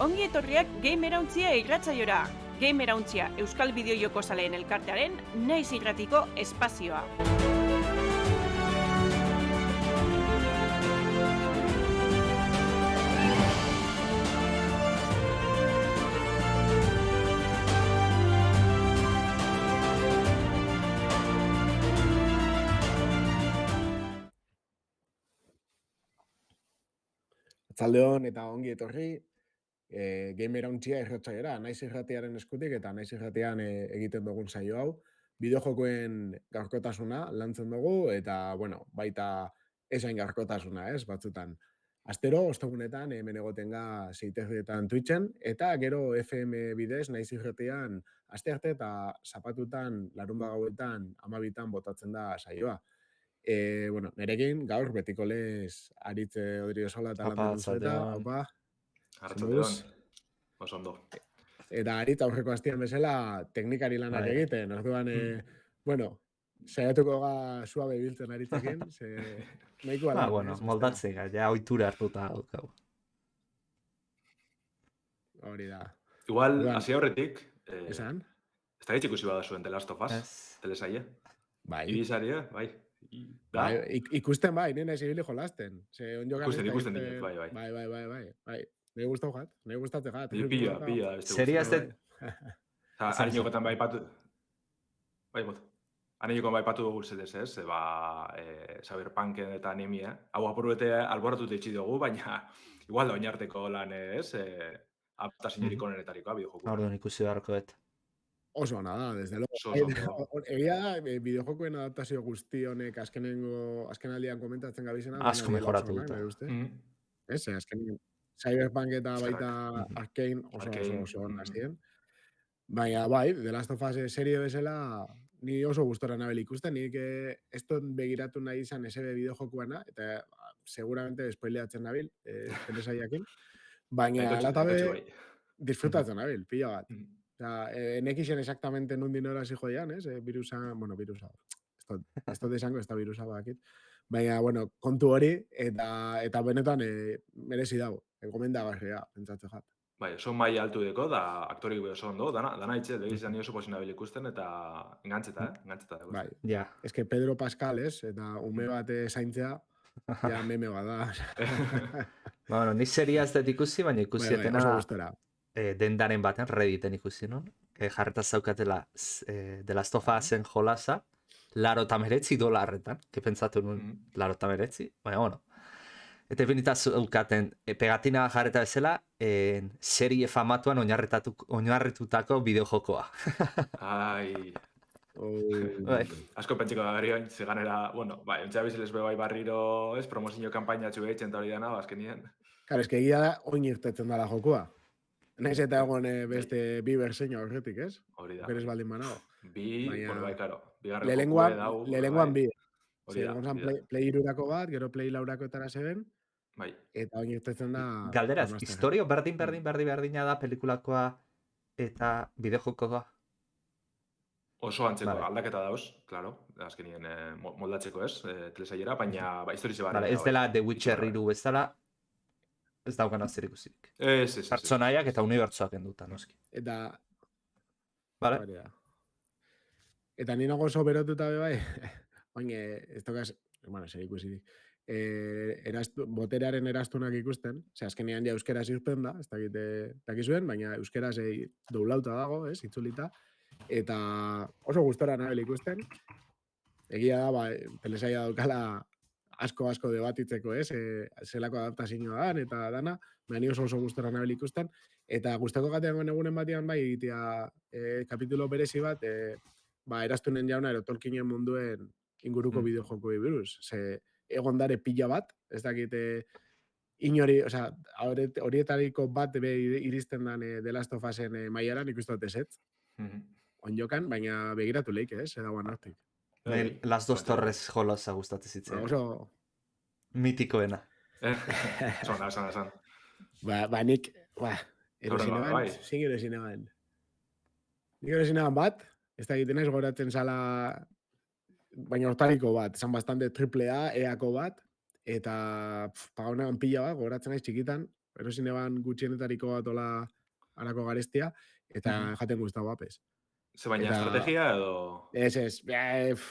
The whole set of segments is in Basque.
ongi etorriak Gamerauntzia irratsaiora. Gamerauntzia Euskal Bideojoko Zaleen Elkartearen naiz irratiko espazioa. Atzaldeon eta ongi etorri Gamerauntzia irratsaiora, naiz irratiaren eskutik eta naiz irratian egiten dugun saio hau. Bideojokoen gaurkotasuna lantzen dugu eta, bueno, baita esain gaurkotasuna, batzutan. Astero, ostegunetan, hemen egoten ga zeiterrietan Twitchen, eta gero FM bidez, naiz irratian, astearte eta zapatutan, larunba gauetan, 12 botatzen da saioa. Bueno, nerekin gaur betiko lez Aritze Odriozola eta Lamen Uzueta, haupa. Arratsaldeon. Oso ondo. Eta Aritz aurreko astean bezala teknikari lanak egiten, orduan, bueno, saiatuko ga suabe biltzen Aritzekin, ze nahikoa lan. Bueno, moldatzea, ja ohitura hartuta daukagu. Hori da. Igual, hasi aurretik, esan? Ez da ikusi bada zuen The Last of Us, telesaia. Bai. Ibisaria, bai. Ikusten bai, nena ezibili jolasten. Ikusten dinet, bai. Nahi gustatze gat. Pilla. Seria ez den... Hariñokotan bai patu... Bai, bot. Hariñokotan bai patu dugu zetez, Cyberpunken eta anemia. Hau apurrete alboratu teitsi dugu, baina igual da oinarteko lan adaptaziorik onenetarikoa bideojokoa. Orduan ikusi beharko et. Oso ona da, desde luego. Egia da, bideojokoen adaptazio guzti honek azkenaldian komentatzen gabizena. Asko mejoratu dute. Azkenean Cyberpunk eta baita Arcane oso honazien. Baina bai, The Last of Us serie bezala ni oso gustora nabel ikusten, nik eston begiratu nahi izan SB bideojokoana, eta seguramente spoileatzen nabil, telesaiakin. Baina latabe disfrutatzen nabil, pila bat. Nekixen exactamente nundin horas hijo dian, virusa, esto desango, ez da virusa bakit. Baina, bueno, kontu hori, eta benetan merezi dago, gomendagarria, pentsatze jat. Bai, oso maila altu deko, da aktorik oso ondo, dana itxe, legizan oso posinabil ikusten, eta engantzeta. Bai, ez que Pedro Pascal, eta ume bat zaintzea, ja meme bada. Bueno, ni seria ez dut ikusi, baina ikusietena dendaren baten Redditen ikusi, no? Jarreta zaukatela The Last of Usen jolasa, $89, que pentsatu nuen $89, baina, bueno. Eta finitaz zaukaten pegatina jarreta bezala, serie famatuan oinarritutako bideojokoa. Ai... Asko pentsiko da gari zeganera, bueno, bai, ontsa biziles bai barriro, promozio kampaina txu behitzen eta hori dana, azkenien. Claro, es que egia da oinirtetzen dala jokoa. Naiz eta egon beste bi berseño horretik, ez? Hori da. Beres baldin manao. Bai, karo. Lehenguan bi. Gonzan Play 2-ako bat, gero Play 4-akotara zeben. Bai. Eta oinirtetzen da... Galderaz, historio berdina da pelikulakoa eta bideojokoa? Oso antzeko aldaketa dauz, klaro. Azkenien moldatzeko ez, telesaiera, baina historize barri. Ez dela The Witcher 3 bezala, ez daukan zer ikusirik. Pertsonaiak eta unibertsoak enduta, noski. Eta... Vale. Eta nina gozo berotuta bai, baina ez tokaz, bueno, zer ikusirik. Boterearen erastunak ikusten, azkenean ja euskeraz izpen da, ez dakizuen, baina euskeraz doblauta dago, itzulita, eta oso gustora nabel ikusten. Egia da, telesaia daukala asko debatitzeko, zelako adaptazioa dan, eta dana, baina oso gustora nabel ikusten, eta gustako gatean egunen batean bai, kapitulo berezi bat, erastunen jauna Tolkienen munduen inguruko bideojokoi buruz, egon dare pila bat, ez dakite inori, horietariko bat iristen dan The Last of Usen maiaran ikusten dut ezetz. Onjokan, baina begiratu leik, edagoan hartik. Las Dos Torres jolosa gustatzen zitzen. Oso... Mitikoena. Esan. Ba, nik, erosinean, zin erosinean. Nik erosinean bat, ez dakiten ez goratzen zala... Baina hortariko bat, esan bastante AAA, EA-ko bat, eta pagaunean pila bat, goratzen naiz txikitan, erosin eban gutxienetariko bat ola harako garestia, eta jaten guztau apes. Ze baina estrategia edo... Ez,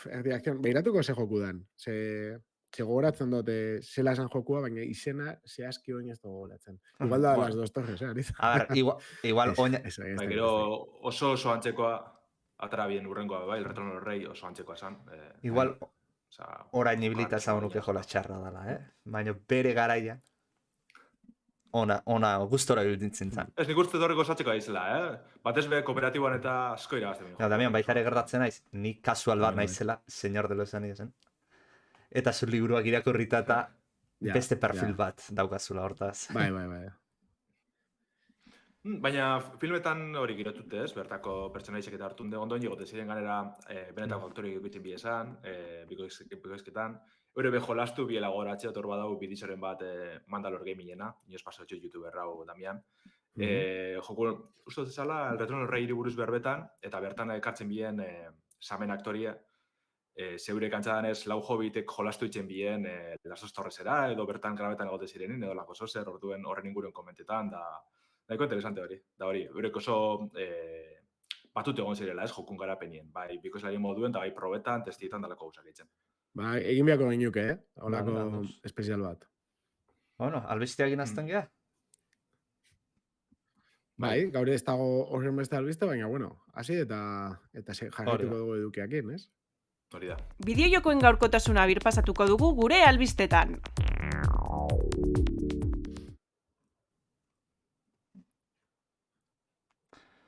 erdiakzion, behiratuko ze joku dan. Ze gogoratzen dute zela esan jokua, baina izena ze aski oin ez da gogoratzen. Igual da las dos torres, Ariz? A ver, igual oina... Gero oso antzekoa atara bien urrengoa, bai, el retorno del rey oso antzekoa esan. Igual orain ibilita zaunuke jola txarra dela, baina bere garaia ona gustora ibiltzen zen. Ez nik uste horreko osatzeko aizela, Batez be kooperatiboan eta asko irabazten mingo. Damian, baita ere gertatzen naiz, nik kasual bat naizela, señor de los anillos, eta zu liburuak irakurrita eta beste perfil bat daukazula hortaz. Bai. Baina filmetan hori girotute ez, bertako pertsonaizek eta hartun de ondoen jegote ziren ganera benetako aktorik ikutzen bi esan, bikoizketan. Eure beho lastu biela goratxe, otor badau bidizoren bat Mandalor Gamingena, inoz pasatxo youtuber hau Damian. Joko, uste zezala, el retorno del rey buruz berbetan, eta bertan ekartzen bien samen aktoria, zeure kantzadan ez lau hobbitek jolastu itzen bien Las Dos Torresera, edo bertan grabetan egote zirenin, edo lako zozer, orduen horren inguruen komentetan, da nahiko interesante hori. Da hori, eurek oso batute egon zirela ez, jokun garapenien. Bai, bikoizlari moduen, da bai probetan, testietan dalako gausak eitzen. Ba, egin biako gainuke, Olako espezial bat. Bueno, albistea egin azten geha? Bai, gaur ez dago horren beste albiste, baina, bueno, hasi eta jarrituko dugu edukiakin, ez? Hori da. Bideojokoen gaurkotasuna birpasatuko dugu gure albistetan.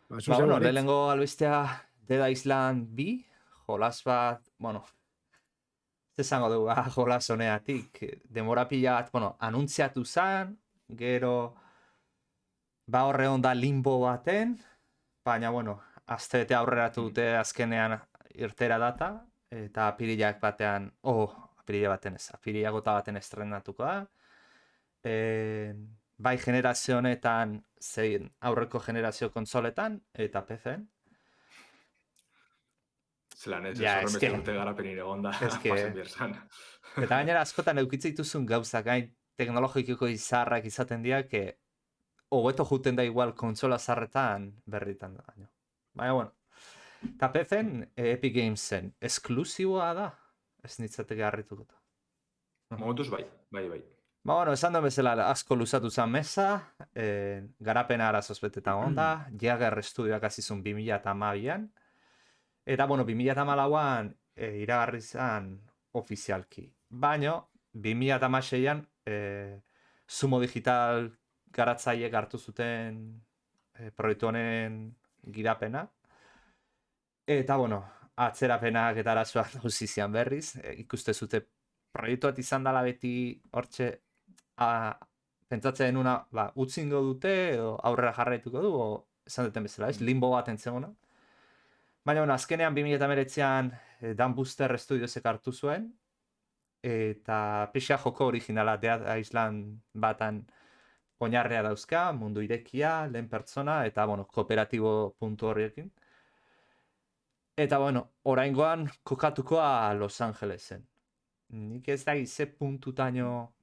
Bueno, lehenengo albistea Dead Island 2, jolas bat, bueno, esango dugu, jolas honeatik, demora pila bat, anuntziatu zen, gero, horre onda limbo baten, baina, astebete aurreratu dute azkenean irtera data, eta apirilak batean, apirilagota baten estrenatuko da. Bai generazio honetan, zein aurreko generazio konsoletan, eta PC-en. Zelan ez, horremeste urte garapenin egon da, pasen bierzan. Eta gainera askotan eukitza dituzun gauzak, gain teknologikiko izarrak izaten dira, hobeto juten da igual kontsola zarretan berritan da. Baina, eta PC-en Epic Gamesen esklusiboa da, ez nitzateke harrituko. Momentuz bai. Esan duen bezala asko luzatu zen mesa, garapena arazoz beteta onda, Jagger Studioak azizun 2012an, eta 2014an iragarri zen ofizialki. Baina, 2016an Sumo Digital garatzaiek hartu zuten proiektu honen gidapena, eta atzerapenak eta arazoak guzizian berriz, ikuste zute proiektu bat izan dela beti hortxe pentsatzen denuna, utzingo dute, edo aurrera jarraituko du, esan duten bezala, limbo bat entzegona. Baina, azkenean 2019an Dan Booster Studiosek hartu zuen, eta pixka joko originala Dead Island batan oinarria dauzka, mundu irekia, lehen pertsona, eta, kooperatibo puntu horriekin. Eta, oraingoan kokatukoa Los Angelesen. Nik ez da ze puntutaino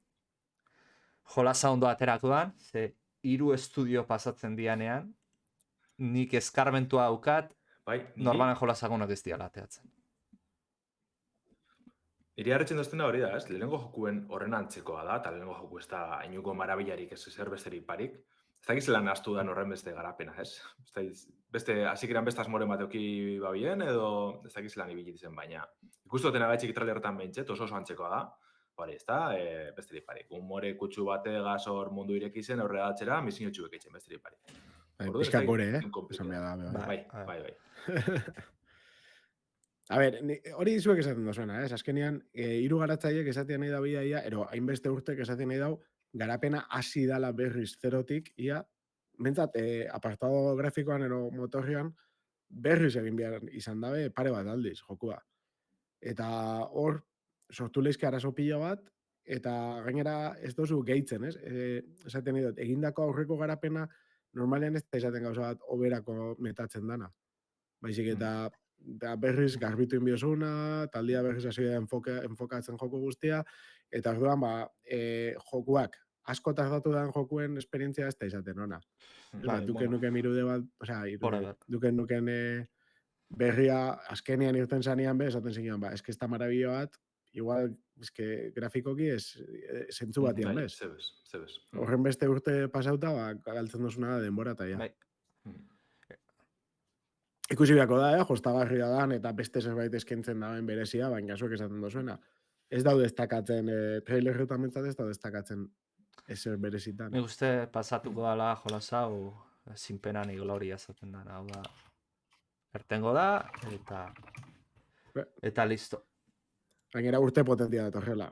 jolasa ondo aterakoan, ze 3 estudio pasatzen dianean, nik eskarmentua daukat, normalen jolasagonak ez diala ateatzen. Niri harritzen doztena hori da, ez? Lehenengo jokuen horren antzekoa da, eta lehenengo joku ez da hainuko marabillarik ez zer besterik parik. Ez da gizelan astu da horren beste garapena, ez? Beste, hasikeran beste asmoren bat euki babien, edo ez da gizelan ibilitzen, baina ikustu dutena gaitxik trailerretan behintzet, oso antzekoa da. Hori, ez da, besterik parik. Humore kutsu bate gazor mundu ireki zen, horrela atzera, misio txubek eitzen besterik parik. Pizkat gore, esan behar da. Bai. A ber, hori zuek esaten dozuena, azkenean, 3 garatzaiek esaten nahi da ia, ero hainbeste urtek esaten nahi dau, garapena hasi dala berriz zerotik, ia, bentsat, apartado grafikoan ero motorrean, berriz egin behar izan dabe, pare bat aldiz, jokua. Eta hor, sortu lehizke arazo pila bat, eta gainera ez dozu gehitzen, ez? Esaten nahi dut, egindako aurreko garapena, normalean ez da esaten gauza bat oberako metatzen dana. Baizik eta berriz garbitu inbiozuna, taldia berriz hasi da enfokatzen joko guztia, eta orduan, jokuak asko tardatu den jokuen esperientzia ez da izaten ona. Ba, Bai, duken bueno, nuken irude bat, forever. duken nuken berria azkenean irten zanean be, esaten zinean, ba, eske ez da marabillo bat, igual, eske grafikoki zentzu batian, bez? Zebez. Horren beste urte pasauta, ba, galtzen duzuna da denbora eta ja. Bai. Ikusi beharko da, jostagarria dan, eta beste zerbait eskentzen daben berezia, baina zuek esaten dozuena. Ez daude destakatzen, trailerretan mentzat ez daude destakatzen ezer berezitan. Nik uste pasatuko dala jolasa, hau sin pena ni gloria esaten da, hau da. Ertengo da, eta listo. Gainera urte potentia datorrela.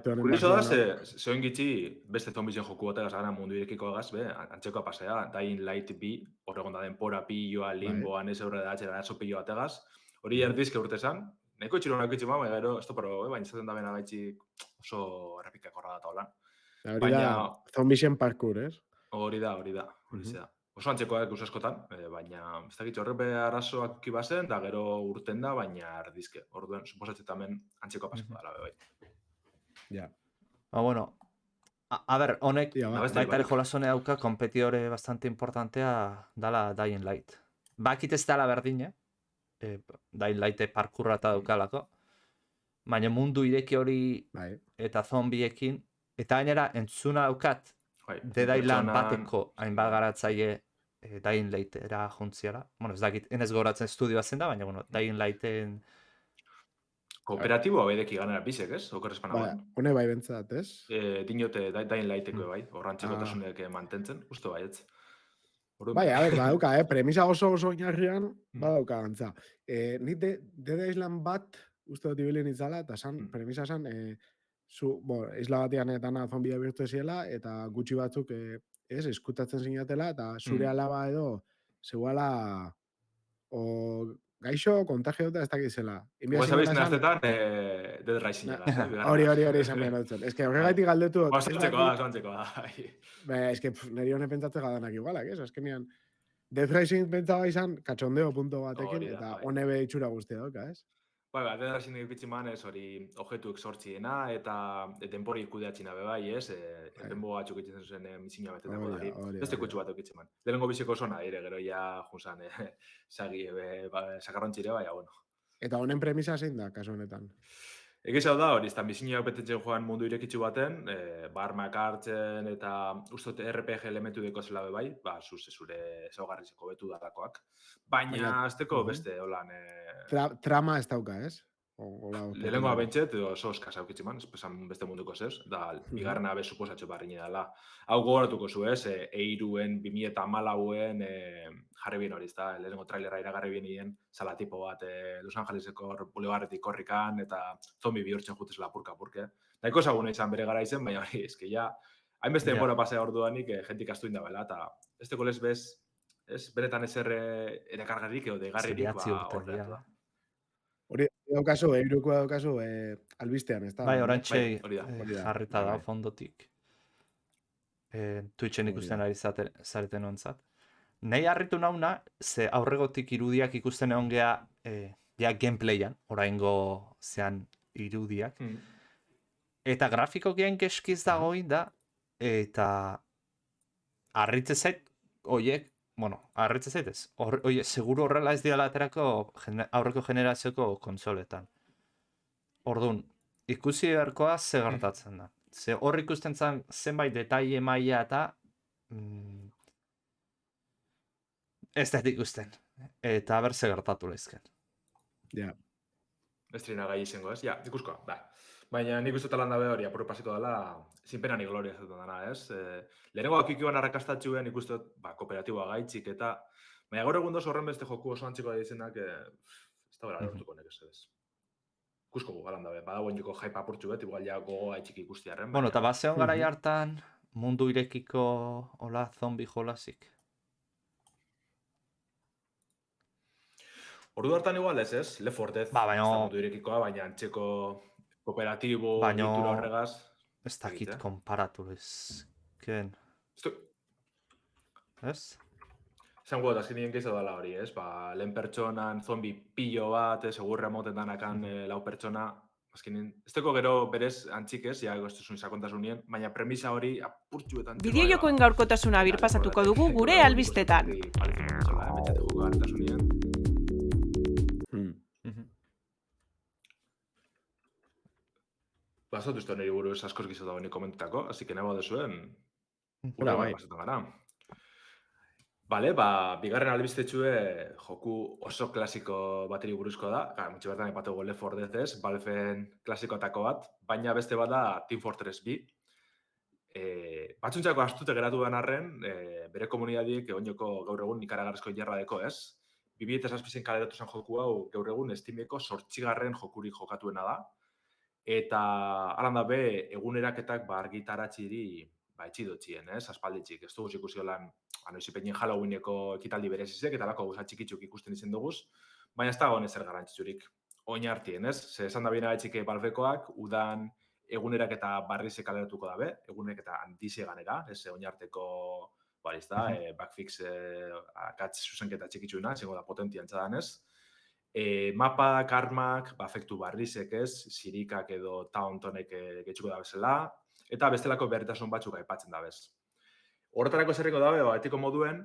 Kurioso da, zeoin gitxi beste zombizien joku batela zagana mundu irekiko agaz, antxekoa pasea, Dying Light bi, horregon da denpora pilloa, limboan, ez aurre da atxera eraso pillo bategaz, hori erdizke urte zan, neko txironak itxi ma, gero, ez toparo, baina izaten da bena gaitxi oso errepikak horra da taulan. Hori da, zombizien parkour, ez? Hori da. Oso antzekoak askotan, baina ez dakit horrebe arazoak kibazen, da gero urten da, baina erdizke. Orduen, suposatzen tamen antzekoa pasako dara, bai. Ja. Ba, bueno, a ber, honek, baita ere jolasone dauka, kompetidore bastante importantea dala Dying Light. Bakit ez dala berdine, Dying Light parkurra eta daukalako, baina mundu ireki hori eta zombiekin, eta gainera entzuna daukat, Dead Island bateko hainbat garatzaile Dying Lightera jontziala. Bueno, ez dakit, enez goratzen estudioa zen da, baina, bueno, Dying Lighten... Kooperatiboa bedeki ganera bizek, ez? Oker espanagoen. Hone bai bentzat, ez? Dinote Dying Lighteko bai, horrantzeko tasunek mantentzen, uste bai, ez? Bai, a ber, badauka, premisa oso oinarrian, badauka gantza. Nik Dead Island bat, uste dut ibilin itzala, eta premisa zan, isla batean etana zombia birtu ziela, eta gutxi batzuk, eskutatzen zinatela, eta zure alaba edo, zeuala, gaixo, kontagio eta ez dakizela. Guaz abeizten aztetan, Dead Rising jala. Hori izan behar dutzen. Ez que horregaitik galdetu... Guazantzekoa da. Ez que niri honen pentsatze gadanak igualak, ez? Azkenean, Dead Rising pentsaba izan, katxondeo punto batekin, eta hone be itxura guztia dauka, ez? Bai, Dead Rising egitzi man, ez hori objetuek sortziena, eta denpori ikudeatxina bebai, ez? Denbo batxuk egiten zuzen misinua betetako dari. Beste kutsu bat egitzi man. Lehenengo biziko zona, gero ja, junzan, sakarrontxire, bai, bueno. Eta honen premisa zein da, kasu honetan? Egiz hau da, hori, ez da misinua betetzen joan mundu irekitzu baten, barmak hartzen eta ustot RPG elementu deko zela bebai, zure zaugarrizeko betu darakoak. Baina, azteko beste, holan... Trama ez dauka, ez? Lehenengoa bentset, oso eskasa aukitzi man, beste munduko zez, da, bigarrena bez suposatxo barri dela. Hau gogoratuko zu, ez? Eiruen, 2014en jarri bien hori, ez da, lehenengo trailera iragarri bien hien, salatipo bat Los Angeleseko bulegarretik korrikan, eta zombi bihurtzen jutez lapurka-purke. Daiko zaguna izan bere gara izen, baina hori, ezke ja, hainbeste denbora pasea orduanik, jentik astu indabela, eta ez teko lez bez, benetan ezer erakargarik edo degarririk horretu da. Hori daukazu, eiruko daukazu, albistean, ez da? Bai, orantxe jarrita da, fondotik. Twitchen ikusten ari zareten ontzat. Nahi harritu nauna, ze aurregotik irudiak ikusten egon geha gameplayan, oraingo zean irudiak. Eta grafikokien keskiz dagoin da, eta harritze zait, oiek, bueno, harritze zaitez, seguru horrela ez dira aterako aurreko generazioko konsoletan. Orduan, ikusi beharkoa ze gertatzen da. Ze hor ikusten zenbait detaile maila eta ez da ikusten. Eta ber ze gertatu lehizken. Ja. Estrina gai izango, ez? Ja, ikuskoa, bai. Baina nik uste talan dabe hori, apurre pasiko dela, zinpena ni gloria zaten dana, ez? Lehenengo akikioan arrakastatxuen ikuste kooperatiboa gaitzik eta... Baina gaur egun dozu horren beste joku oso antziko da izenak, ez da bera lortuko nek ez. Ikusko gu galan dabe, badagoen joko jaipa apurtxu bet, igual ja gogoa itxik ikustiarren. Bueno, eta bazeon gara hartan mundu irekiko hola zombi jolasik. Ordu hartan igual ez, ez? Left 4 Dead, baina... mundu irekikoa, baina antxeko kooperatibo, ditura horregaz. Ez dakit konparatu ezken. Ez? Zan guot, azken nien geizu dala hori, ez? Lehen pertsonan zombi pillo bat, segurra moten danakan lau pertsona, azkenin, ez teko gero berez antzik ez, ja egoztuzun sakontasunien, baina premisa hori apurtxuetan... Bideojokoen gaurkotasuna birpasatuko dugu gure albistetan. Basatu izto niri buruz askoz gizot da honi komentetako, así que nago dezuen, Ura, bai. pasetan gara. Bale, bigarren albistetxue joku oso klasiko bateri buruzko da. Mutxe bertan ipatugu Left 4 Dead ez, Valven klasikoetako bat, baina beste bat da Team Fortress 2. Batzuntzako astute geratu den arren, bere komunidadiek oinoko gaur egun ikaragarrizko jarra deko ez. 2007 kaleratu zen joku hau gaur egun Steameko 8. jokurik jokatuena da. Eta alan da be, eguneraketak argitaratxiri etxidotxien, ez, aspalditxik. Ez dugu ikusi holan, noizipeñen Halloweeneko ekitaldi berezizek, eta lako gauza txikitzuk ikusten izen duguz, baina ez da hon ezer garrantzitsurik oin hartien, ez? Ze esan da bina gaitxike Valvekoak, udan egunerak eta barrizek aleratuko dabe, egunerak eta handize ganera, ez, oin harteko, bariz da, backfix akatz zuzenketa txikitsuena, zengo da potentian txadan, ez? Mapak, armak, efektu barrizek ez, sirikak edo tauntonek getxuko da bezala, eta bestelako berritasun batzuk aipatzen da bez. Horretarako zerriko dabe, etiko moduen,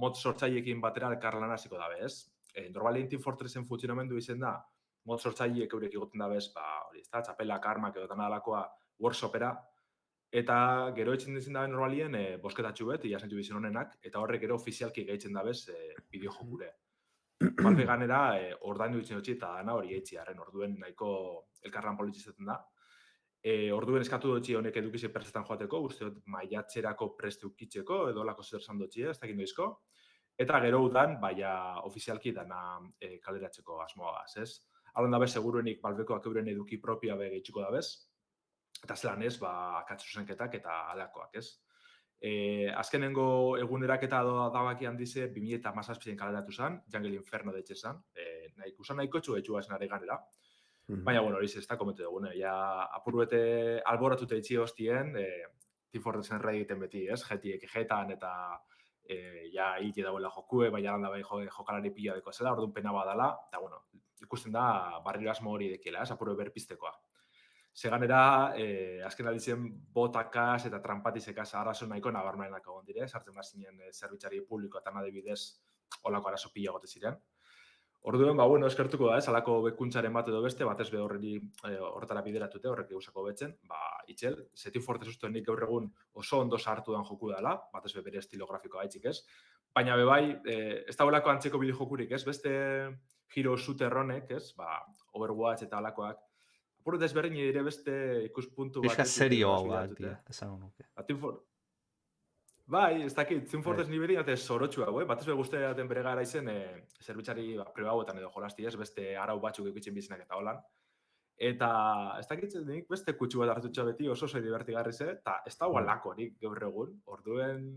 mod sortzaileekin batera elkarlan hasiko dabe, ez? Normalien Team Fortressen funtzionamendu izen da, mod sortzaileek eurek egoten dabez, hori ez da, txapelak, armak edo tanadalakoa workshopera, eta gero etxen dizen dabe normalien bosketatxu bet, iasentu bizen honenak, eta horrek gero ofizialki gaitzen dabez bideo jokure. Valve ganera, ordaindu ditzen dutxi eta dana hori eitziarren, orduen nahiko elkarlan politizaten da. Orduen eskatu dutxi honek edukizi perzetan joateko, uste dut maiatzerako preste ukitzeko, edo lako zer zan dutxi, ez dakin doizko. Eta gero udan, ofizialki dana kaleratzeko asmoa gaz, ez? Alon dabe, seguruenik Valvekoak euren eduki propia begitxiko dabez, eta zelan ez, akatzu zenketak eta aleakoak, ez? Azkenengo egunerak eta dabaki handize, 2017 kaleratu zen, Jungle Inferno detxe zen, ikusan nahiko txuetxu gazen ari ganera. Baina, bueno, hori ez da komentu dugu, ja apurbete alboratute itxi hostien, Team Fortressen rei egiten beti, ez? Jetiek jetan eta ja hile dauela jokue, baina landa bai jokalari pila deko zela, orduan pena badala, eta, bueno, ikusten da barriro asmo hori dekiela, ez? Apurbe berpiztekoa. Seganera, azken aldizen botakaz eta trampatizekaz arazo nahiko nabarmenak egon dire, sartzen bazinen zerbitzari publikoetan adibidez olako arazo pila gote ziren. Orduen, bueno, eskertuko da, alako bekuntzaren bat edo beste, batez be horretara bideratute, horrek egusako betzen, itxel, Team Fortress uste nik gaur egun oso ondo sartu dan joku dela, batez be bere estilo grafikoa haitzik ez, baina bebai, ez da holako antzeko bideo jokurik ez, beste Hero Shooter honek, ez, Overwatch eta holakoak, apurret ezberdin dire beste ikuspuntu bat. Pixka serio hau bat, esan nuke. Bai, ez dakit, Team Fortress niberi eta zorotxua, batez be guzti daten bere gara izen zerbitzari pribauetan edo jolazti ez, beste arau batzuk eukitzen bizinak eta holan. Eta ez dakit, nik beste kutsu bat hartutxa beti oso zoi divertigarri ze, eta ez da gualako nik gaur egun, orduen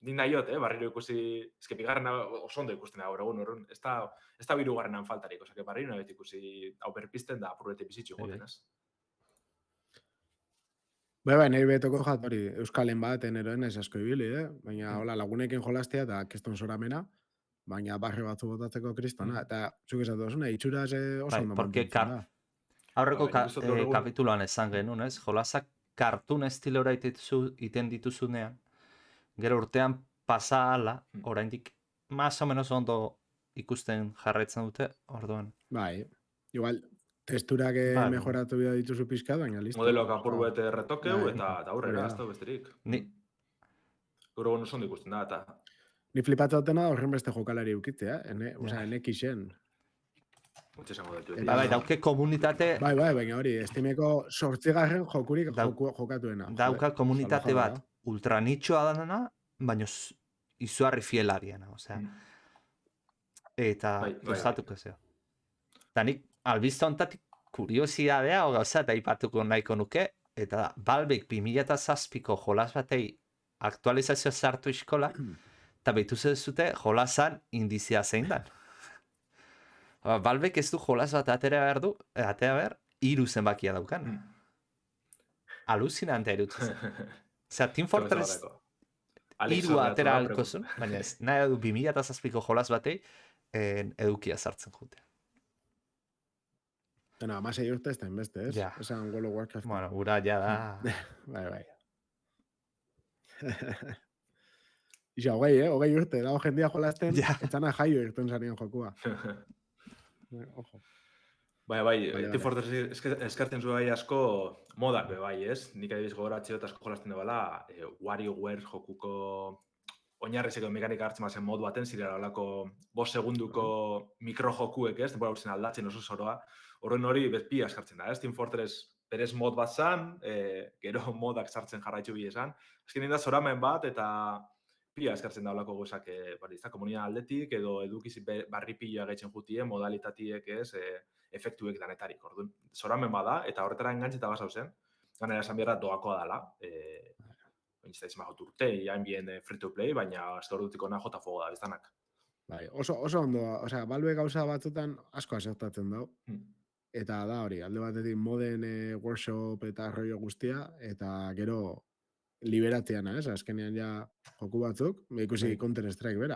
nik nahiot, barriro ikusi, ezke bigarren oso ondo ikusten gaur egun, ez da birugarrenan faltarik, osake barriro nahi ikusi hau berpizten da apurbete bizitxu goten, ez? Bai, nahi betoko jat hori, Euskalen baten eroen ez asko ibili, baina hola lagunekin jolaztea eta keston soramena, baina barri batzu botatzeko kristona, eta zuk esatu dozuna, itxuraz oso ondo mantentzen da. Aurreko kapituloan esan genuen, ez? Jolazak kartun estilora iten dituzunean, gero urtean pasa ala, oraindik más o menos ondo ikusten jarraitzen dute, orduan. Bai, igual, testurak mejoratu bida dituzu pixka, baina listo. Modeloak apurbuete retokeu eta aurrera, ez da besterik. Gero oso ondo ikusten da, eta... Ni flipatzatena horren beste jokalari eukitzea, enek isen. Bai, dauke komunitate... Bai, baina hori, Steameko 8. jokurik jokatuena. Dauka komunitate bat ultranitxoa dana, baina izuarri fielariena, osea. Eta gustatuko zeo. Eta nik albizta ontatik kuriosidadea o gauza eta ipatuko nahiko nuke, eta Valvek 2007ko jolas batei aktualizazio sartu iskola, eta behitu zute jolasan indizia zein dan. Valvek ez du jolas bat atea behar, 3 zenbakia daukan. Alucinante erutzen. Osea, Team Fortress 3 atera alkozun, baina ez, nahi du 2007ko jolas batei edukia sartzen jutea. Bueno, amasei urte ez da inbeste, ez? Ja. Esan World of Warcraft. Bueno, ura ja da... Bai. Ixa, hogei urte, dago jendia jolazten, Ja. etzana jaio irten zanien jokua. Ojo. Bai, Vale. Team Fortress eskartzen zu bai asko modak be bai, ez? Nik adibidez gogoratzeo eta asko jolasten dela, WarioWare jokuko oinarrizeko mekanika hartzen bazen modu baten, zirela olako 5 segunduko mikrojokuek, ez? Denbora urtzen aldatzen oso zoroa. Horren hori bezpia eskartzen da, ez? Team Fortress berez mod bat zan, gero modak sartzen jarraitu bi esan. Azkenean da zoramen bat eta pia eskartzen da olako gozak, ez da, komunitate aldetik edo edukiz barri pila gaitzen jutien, modalitatiek, ez, efektuek danetarik. Orduan, zoramen bada, eta horretara engantzita basau zen, ganera esan biarra doakoa dela, ez da izan bagot urte, jain bien free to play, baina ez da ordutik ona jota fogo da, biztanak. Bai, oso ondo, osea, Valve gauza batzutan asko asertatzen dau. Eta da hori, alde batetik moden workshop eta rollo guztia, eta gero liberatzeana, ez? Azkenean ja joku batzuk, ikusi Counter-Strike bera.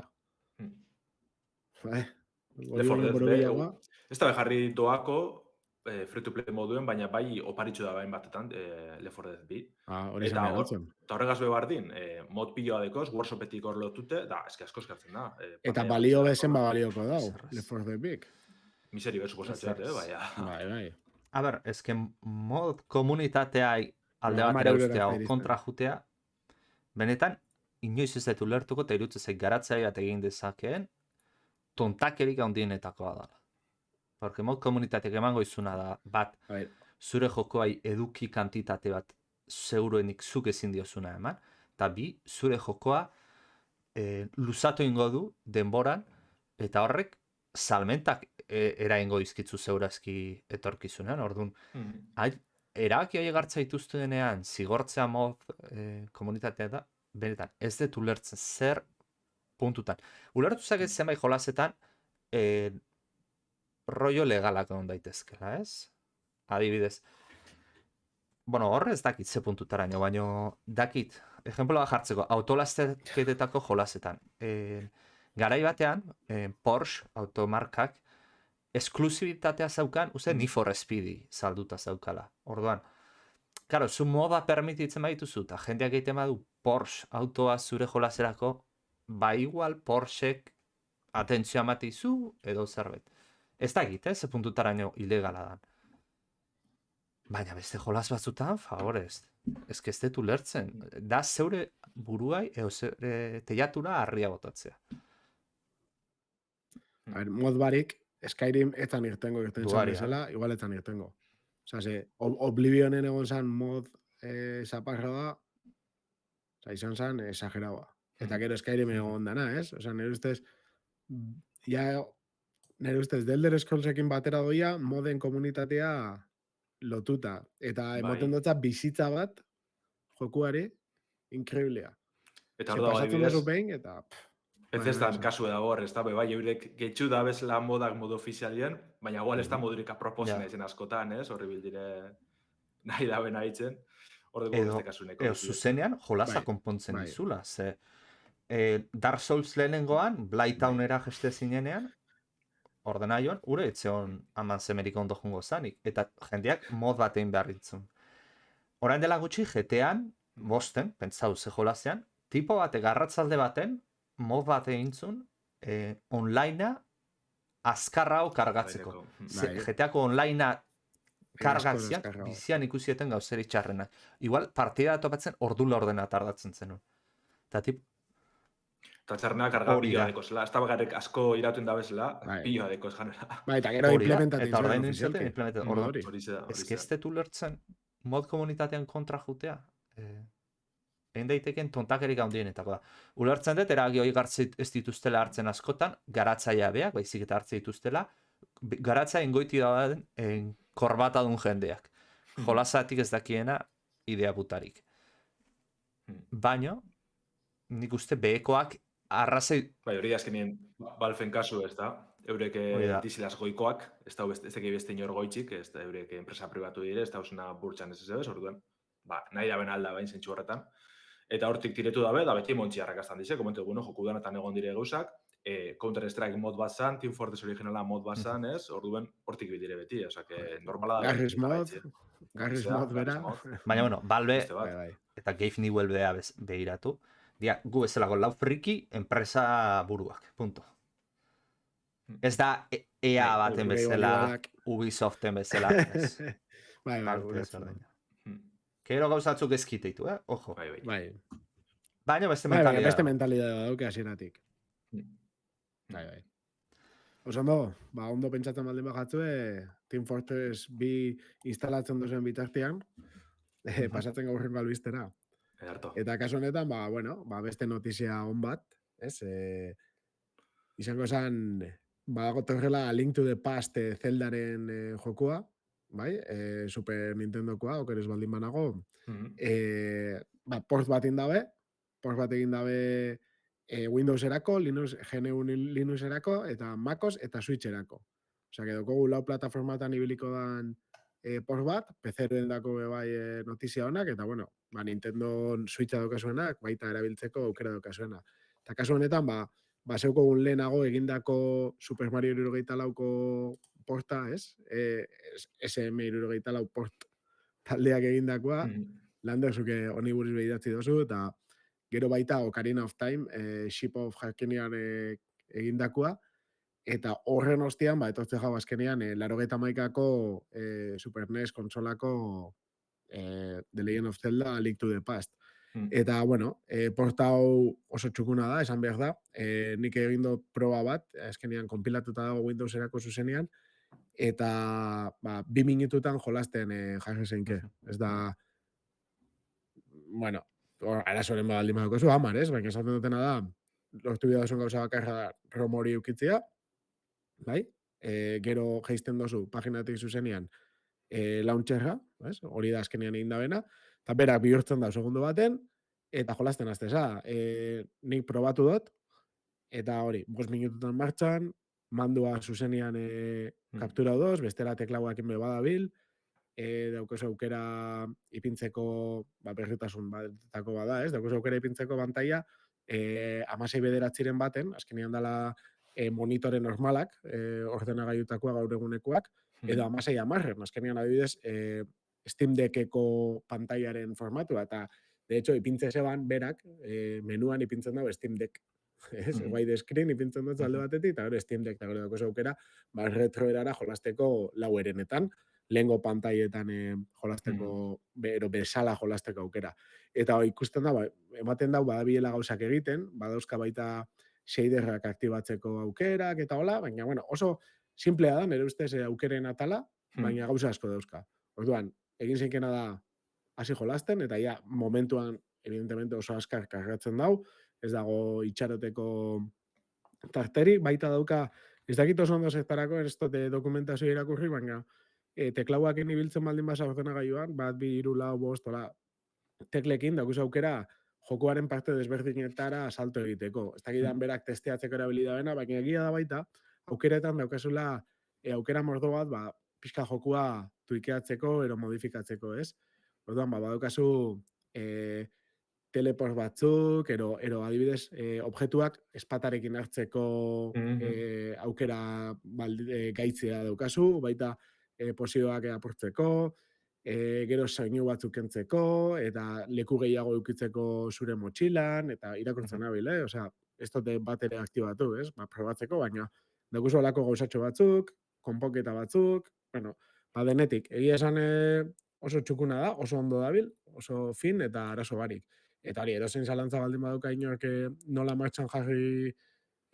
Ez da jarri doako free to play moduen, baina bai oparitxu da bain batetan, Left 4 Dead 2. Hori esan behar Eta horregaz bebardin, mod piloa dekoz, workshopetik hor lotute, da, eski asko eskartzen da. Eta balio bezen balioko dau, Left 4 Dead 2. Miseri bezu posatzea, baina. Bai. A ber, ezken mod komunitatea alde batera ustea o kontra jutea, benetan, inoiz ez dut ulertuko eta irutzen zait garatzaia bat egin dezakeen, tontakerik handienetakoa da. Porque mod komunitateak emango izuna da, bat, zure jokoai eduki kantitate bat seguruenik zuk ezin diozuna eman, eta bi, zure jokoa luzatu ingo du denboran, eta horrek salmentak eraingo dizkitzu segurazki etorkizunean, orduan, erabaki horiek hartza dituzte denean, zigortzea mod komunitatea da, benetan, ez dut ulertzen zer puntutan. Ulertu zaket zenbait jolasetan, rollo legalak egon daitezkela, ez? Adibidez. Bueno, horre ez dakit ze puntutaraino, baina dakit, ejemploa jartzeko, autolasteketako jolasetan. Garai batean, Porsche automarkak esklusibitatea zaukan, Need for Speedy salduta zaukala. Orduan, karo, zu moda permititzen badituzu, eta jendeak egiten badu Porsche autoa zure jolaserako, ba igual Porschek atentzioa matizu edo zerbait. Ez dakit, ze puntutaraino ilegala da. Baina beste jolas batzutan, favorez. Ez que ez dut ulertzen. Da zeure buruai, zeure teiatura harria botatzea. A ver, mod barik, Skyrim etan irtengo zan bezala, igual etan irtengo. Osa, Oblivionen egon zan mod zaparra da, osa, izan zan exageraua. Eta gero Skyrim egon dana, ez? Osa, nire ustez, The Elder Scrollsekin batera doia, moden komunitatea lotuta. Eta emoten dutza bizitza bat, jokuari, inkreiblea. Eta hor dago adibidez, eta... Ez ez dan kasu da hor, ez da, bai, eurek getxu da bezala modak modu ofizialien, baina igual ez da modurik aproposena izan askotan, ez? Horri bildire nahi da bena hitzen. Hor dugu beste kasuneko. Edo zuzenean jolasa konpontzen dizula. Dark Souls lehenengoan, Blighttownera jeste zinenean, ordena joan, ure etzeon aman zemerik ondo jungo zanik. Eta jendeak mod batein beharritzen. Orain dela gutxi, GTA-an, bosten, pentsau ze jolasean, tipo bate garratzalde baten, mod bat egintzun, onlinea azkarra hau kargatzeko. GTA-ko onlinea kargatzian, bizian ikusieten gauzeri txarrenak. Igual, partida topatzen ordula ordena tardatzen zenun. Eta tip... Eta txarrenak karga piloa dekozela. Ez da bagarrik asko iratuen da bezala, piloa dekoz janera. Eta gero implementatzen. Eta ordain nintzen implementatzen. Ez que ez detu lertzen mod komunitatean kontra jutea. Egin daiteken tontakerik handienetako da. Ulertzen dut, eragi hori ez dituztela hartzen askotan, garatzaia beak, baizik eta hartzen dituztela, garatzaia ingoiti dauden korbatadun jendeak. Jolasatik ez dakiena idea butarik. Baina, nik uste behekoak arrazei... Bai, hori azkenien Valven kasu ez da, eurek dizilaz goikoak, ez da beste inor goitzik, ez da eurek enpresa pribatu dire, ez da usena burtsan ez ez, orduan, nahi da ben alda bain zentsu horretan. Eta hortik tiretu dabe, da beti montxi arrakastan dize, komentu eguno, joku danetan egon dire gauzak, Counter-Strike mod bat zan, Team Fortress originala mod bat zan, ez? Orduen hortik bidire beti, que normala da. Garry's mod bera. Baina, bueno, Valve eta Gabe Newell behiratu. Dia, gu bezalako lau friki enpresa buruak, punto. Ez da EA baten bezala, Ubisoften bezala. Bai, Kero gauzatzuk ezkiteitu, ojo. Bai. Baina beste mentalidad dauke hasieratik. Bai. Oso ondo pentsatzen baldin bajatzue, Team Fortress 2 instalatzen duzen bitartean, pasatzen gaurrengo albistera. Eta kasu honetan, beste notizia on bat, ez? Izango esan, badago torrela Link to the Past Zeldaren jokua, bai? Super Nintendokoa, okeres baldin banago. Port bat egin dabe Windowserako, GNU Linuxerako, eta MacOS eta Switcherako. Osea, que dokogu lau plataformatan ibiliko dan port bat, PC-ren dako bai notizia honak, eta bueno, Nintendo Switcha daukasuenak, baita erabiltzeko aukera daukasuena. Eta kasu honetan, zeukogun lehenago egindako Super Mario 64ko porta, ez? SM64 port taldeak egindakoa, landerzuke honi buruz behidatzi dozu, eta gero baita Ocarina of Time, Ship of Harkinian egindakoa, eta horren ostian, etortze jau azkenean, 89ko Super NES konsolako The Legend of Zelda Link to the Past. Eta, bueno, porta hau oso txukuna da, esan behar da. Nik egindo proba bat, azkenean konpilatuta dago Windowserako zuzenean, eta 2 minututan jolasten jarri zeinke. Ez da, bueno, arazoren baldin badukozu, hamar, ez? Baina esaten dutena da, lortu bida dozun gauza bakarra romori eukitzea, bai? Gero geizten dozu paginatik zuzenean launcherra, hori da azkenean egin da bena, eta berak bihurtzen da segundo baten, eta jolasten azteza. Nik probatu dut, eta hori, 5 minututan martxan, mandua zuzenean kaptura doz, bestela teklauak inbe badabil, daukoz aukera ipintzeko, berritasun batako bada, ez? Daukoz aukera ipintzeko bantaia, 16 bederatziren baten, azkenean dela monitore normalak, ordenagaiutakoa gaur egunekoak, edo 16 amarren, azkenean adibidez, Steam Deckeko pantaiaren formatua, eta de hecho, ipintze zeban, berak, menuan ipintzen dago Steam Deck. Wide screen ipintzen dut alde batetik, eta gero Steam Deck, eta gero dago aukera, retroerara jolasteko lauerenetan, lehengo pantaietan jolasteko, bezala jolasteko aukera. Eta ikusten da, ematen dau, badabilela gauzak egiten, badauzka baita shaderrak aktibatzeko aukerak, eta hola, baina, bueno, oso simplea da, nire ustez aukeren atala, baina gauza asko dauzka. Orduan, egin zeinkena da hasi jolasten, eta ja, momentuan, evidentemente oso askar kargatzen dau, ez dago itxaroteko tarterik, baita dauka, ez dakit oso ondo zertarako, ez dute dokumentazio irakurri, baina teklauak ibiltzen baldin basa ordenagailuan, 1, 2, 3, 4, 5, hola, teklekin daukuz aukera jokoaren parte desberdinetara salto egiteko. Ez dakidan berak testeatzeko erabilida bena, baina egia da baita, aukeretan daukazula aukera mordo bat, pixka jokua tuikeatzeko ero modifikatzeko, ez? Orduan, badaukazu teleport batzuk, ero adibidez, objektuak espatarekin hartzeko aukera gaitzea daukazu, baita posioak apurtzeko, gero soinu batzuk kentzeko, eta leku gehiago eukitzeko zure motxilan, eta irakurtzen nabil, osea, ez dute bat ere aktibatu, ez? Probatzeko, baina daukuzu olako gauzatxo batzuk, konpoketa batzuk, bueno, denetik, egia esan oso txukuna da, oso ondo dabil, oso fin eta arazo barik. Eta hori, edozein zalantza baldin badauka inoak nola martxan jarri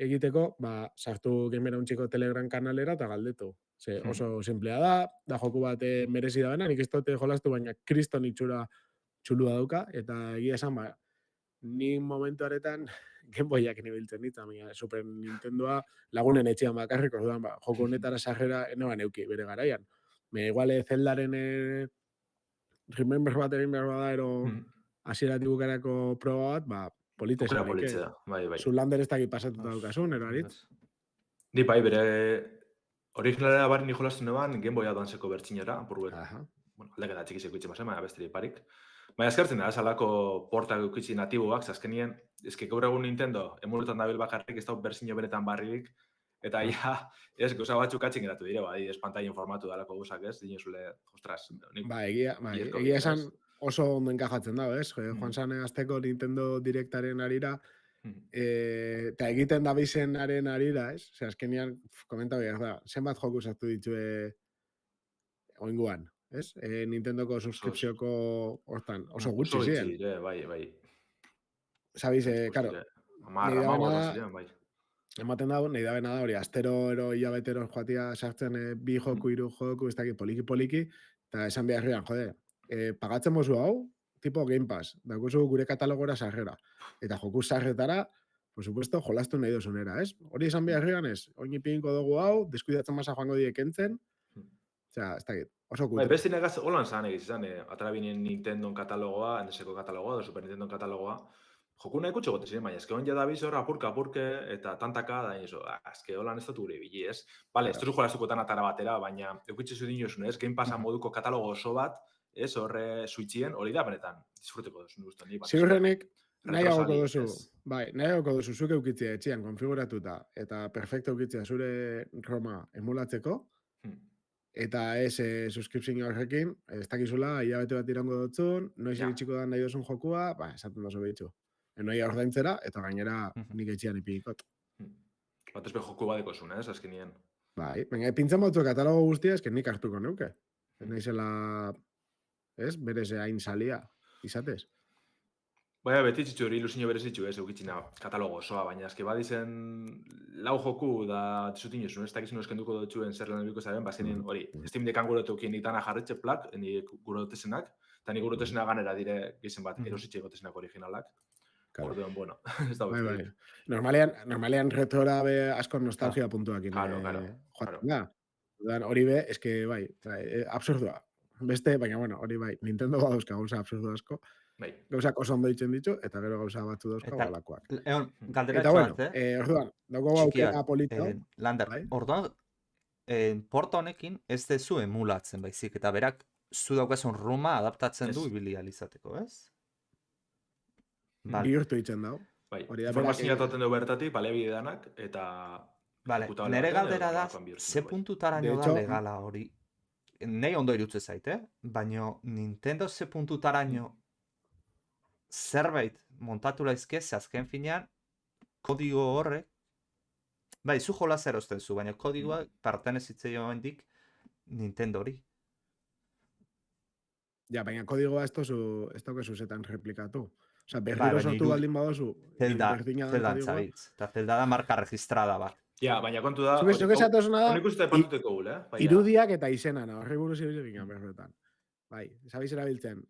egiteko, sartu Gamerauntziko Telegram kanalera eta galdetu. Ze oso simplea da joku bat merezi da bena, nik ez dute jolastu, baina kriston itxura txulua dauka, eta egia esan, ni momentu aretan Gameboyak nibiltzen ditza, Super Nintendoa lagunen etxean bakarrik, orduan, joko honetara sarrera enoan euki, bere garaian. Igual Zeldaren remember bat egin behar bada, ero hasieratik bukarako proba bat, polite esan. Zulander ez dakit pasatuta daukasun, ero aritz? Di bai, bere originalera bari ni jolastu neban, Gameboy Advanceko bertxinera, apurruet. Aldeke da txikizeko itxe basema, besteri parik. Baina eskertzen da, salako portak eukitzi natiboak, azkenien, eske gaur egun Nintendo, emuletan dabil bakarrik, ez da berzino beretan barririk, eta ja, ez, gauza batzuk atxin geratu dire, bai, espantaien formatu dalako gauzak, ez, dinezule, ostras, egia esan oso ondo enkajatzen dago, ez? Joan zane azteko Nintendo Directaren arira, eta egiten da bizenaren arira, ez? Ose, azkenian, komenta behar da, zenbat joku sartu ditue oinguan, ez? Nintendoko suskripzioko hortan, oso gutxi ziren. Bai. Sabiz, karo, ematen dago, nahi da bena da, hori, astero ero hilabetero joatia sartzen bi joku, hiru joku, ez dakit poliki, eta esan beharrean, jode, pagatzen mozu hau, tipo Game Pass, daukuzu gure katalogora sarrera, eta joku sarretara, por supuesto, jolastu nahi dozunera, ez? Hori esan beharrean, ez, oin ipinko dugu hau, deskuidatzen masa joango diek entzen, osea, ez dakit, oso kutre. Beste negaz, holan zan egiz izan, atara binen Nintendo katalogoa, NESeko katalogoa, Super Nintendo katalogoa, joku nahi kutxe gote ziren, baina ezke hon jada bizor, apurke, eta tantaka, da nizo, ezke holan ez dut gure bili, ez? Bale, ez duzu jolaztukotan atara batera, baina eukitxe zu dinozun, ez? Game Passa moduko katalogo oso bat, ez? Horre suitzien, hori da benetan, disfruteko duzu guztan. Ziurrenik, nahiagoko duzu, bai, nahiagoko duzu zuke eukitzea etxian konfiguratuta, eta perfecto eukitzea zure Roma emulatzeko, eta ez suskripzio horrekin, ez dakizula, hilabete bat irango dutzun, noiz iritsiko da nahi duzun jokua, ba, esaten da behitzu. Enoia ordaintzera, eta gainera nik etxian ipikot. Bat ezbe joku badeko zuen, ez, azkenien. Bai, baina pintzen bautu katalogo guztia, esken nik hartuko neuke. Naizela, ez, berez hain salia, izatez. Baina, beti txitzu hori ilusinio berezitzu, ez, eukitzina katalogo osoa, baina eske badizen lau joku da zutin josun, ez dakizun eskenduko dutxuen zer lan ebiko zaren, bazkenien hori, Steam dekan gurotukien ditana jarretxe plak, nik gurotesenak, eta nik gurotesenak ganera dire gizen bat, erositxe gotesenak originalak. Orduan, bueno, ez da bai. Normalean retora be asko nostalgia puntuakin. Claro. Hori be, eske, bai, absurdua. Beste, baina, bueno, hori bai, Nintendo dauzka gauza absurdu asko. Gauzak oso ondo ditzen ditu, eta gero gauza batzu dauzka balakoak. Eta bueno, orduan, dago aukera polita. Lander, orduan, porta honekin ez dezu emulatzen baizik, eta berak zu daukazun Roma adaptatzen du ibilializateko, ez? Bihurtu ditzen dago. Informazioa toten dugu bertatik, balebide danak, eta... Nere galdera da, ze puntutaraino da legala hori. Nei ondo irutze zaite, baina Nintendo ze puntutaraino zerbait montatu laizke, ze azken finean, kodigo horrek, bai, zu jolaz erosten zu, baina kodigoa pertenezitzei hendik Nintendo hori. Ja, baina kodigoa ez daukezu zetan replikatu. Osa, berriro sortu baldin badozu. Zelda antzabitz. Eta zelda da marka registrada bat. Ja, baina kontu da... Zuke esatosuna da... Honik uste epatuteko gule, irudiak eta izena, horri buruz irudiak berretan. Bai, zabiz erabiltzen.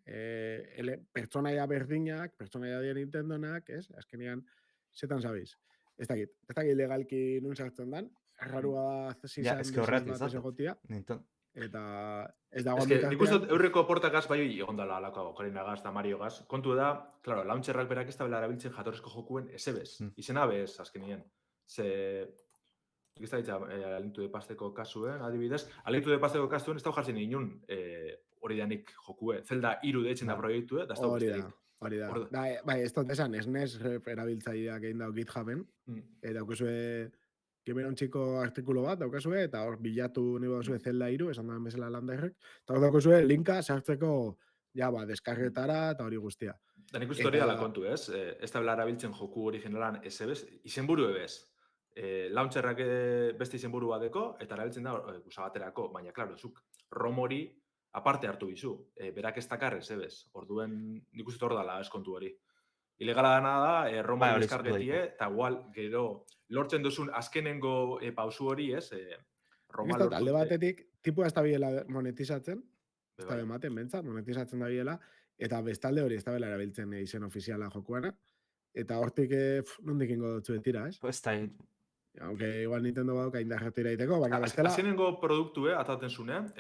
Pertsonaia berdinak, pertsonaia dira Nintendonak, ez? Azkenean, zetan zabiz. Ez dakit legalki nun sartzen dan. Errarua da zizan bat egotia. Eta ez dago bitartean. Nik uste eurreko portakaz bai egondala alako Ocarina Gaz eta Mario Gaz. Kontu da, claro, launcherrak berak ez da bela erabiltzen jatorrezko jokuen esebez. Izena bez, azkenien. Ze... Ez da ditza, Alintu de Pasteko kasuen, adibidez. Alintu de Pasteko kasuen ez da jartzen inun hori danik jokue. Zelda 3 deitzen da proiektue, da ez da besterik. Hori da. Bai, ez dut esan, SNES erabiltzaileak egin dau GitHuben. Daukazue Gemeron txiko artikulo bat, daukazue, eta hor bilatu nahi baduzue Zelda 3, esan da bezala Landerrek. Eta hor daukazue linka sartzeko deskarretara eta hori guztia. Da nik uste hori dala kontu, ez? Ez da bela erabiltzen joku originalan ez ebez, izenburu ebez. Launcherrak beste izenburu badeko, eta erabiltzen da usabaterako, baina, klaro, zuk ROM hori aparte hartu bizu. Berak ez dakar ez ebez. Orduen nik uste hor dala eskontu hori. Ilegala dana da, ROM hori deskargetie, eta igual, gero, lortzen duzun azkenengo pausu hori, ez? Roma lortu. Alde batetik, tipua ez da biela monetizatzen, ez da bematen, bentsat, monetizatzen da biela, eta bestalde hori ez da bela erabiltzen izen ofiziala jokuana, eta hortik nondik ingo dutzu etira, ez? Pues está aunque igual Nintendo badauka indarretu iraiteko, baina bestela... Azkenengo produktu, ataten zunean,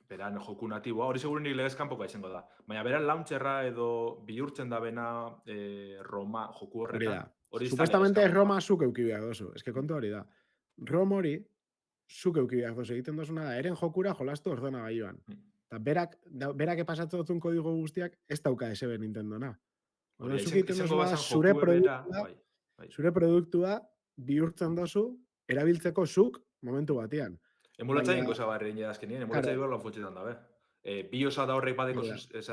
beran joku natiboa, hori segurenik legez kanpoka izango da. Baina beran launcherra edo bihurtzen da bena Roma joku horretan. Supuestamente Roma zuk eukibiak dozu. Ez que kontu hori da. Rom hori zuk eukibiak dozu. Egiten dozuna da, eren jokura jolastu ordena gaioan. Eta berak pasatzen dutun kodigo guztiak ez dauka esebe Nintendona. Orduan, zuk egiten dozuna da zure produktua bihurtzen dozu erabiltzeko zuk momentu batean. Emulatzaien goza barri nire azkenien, emulatzaien lan funtsetan dabe. Biosa da horrek badeko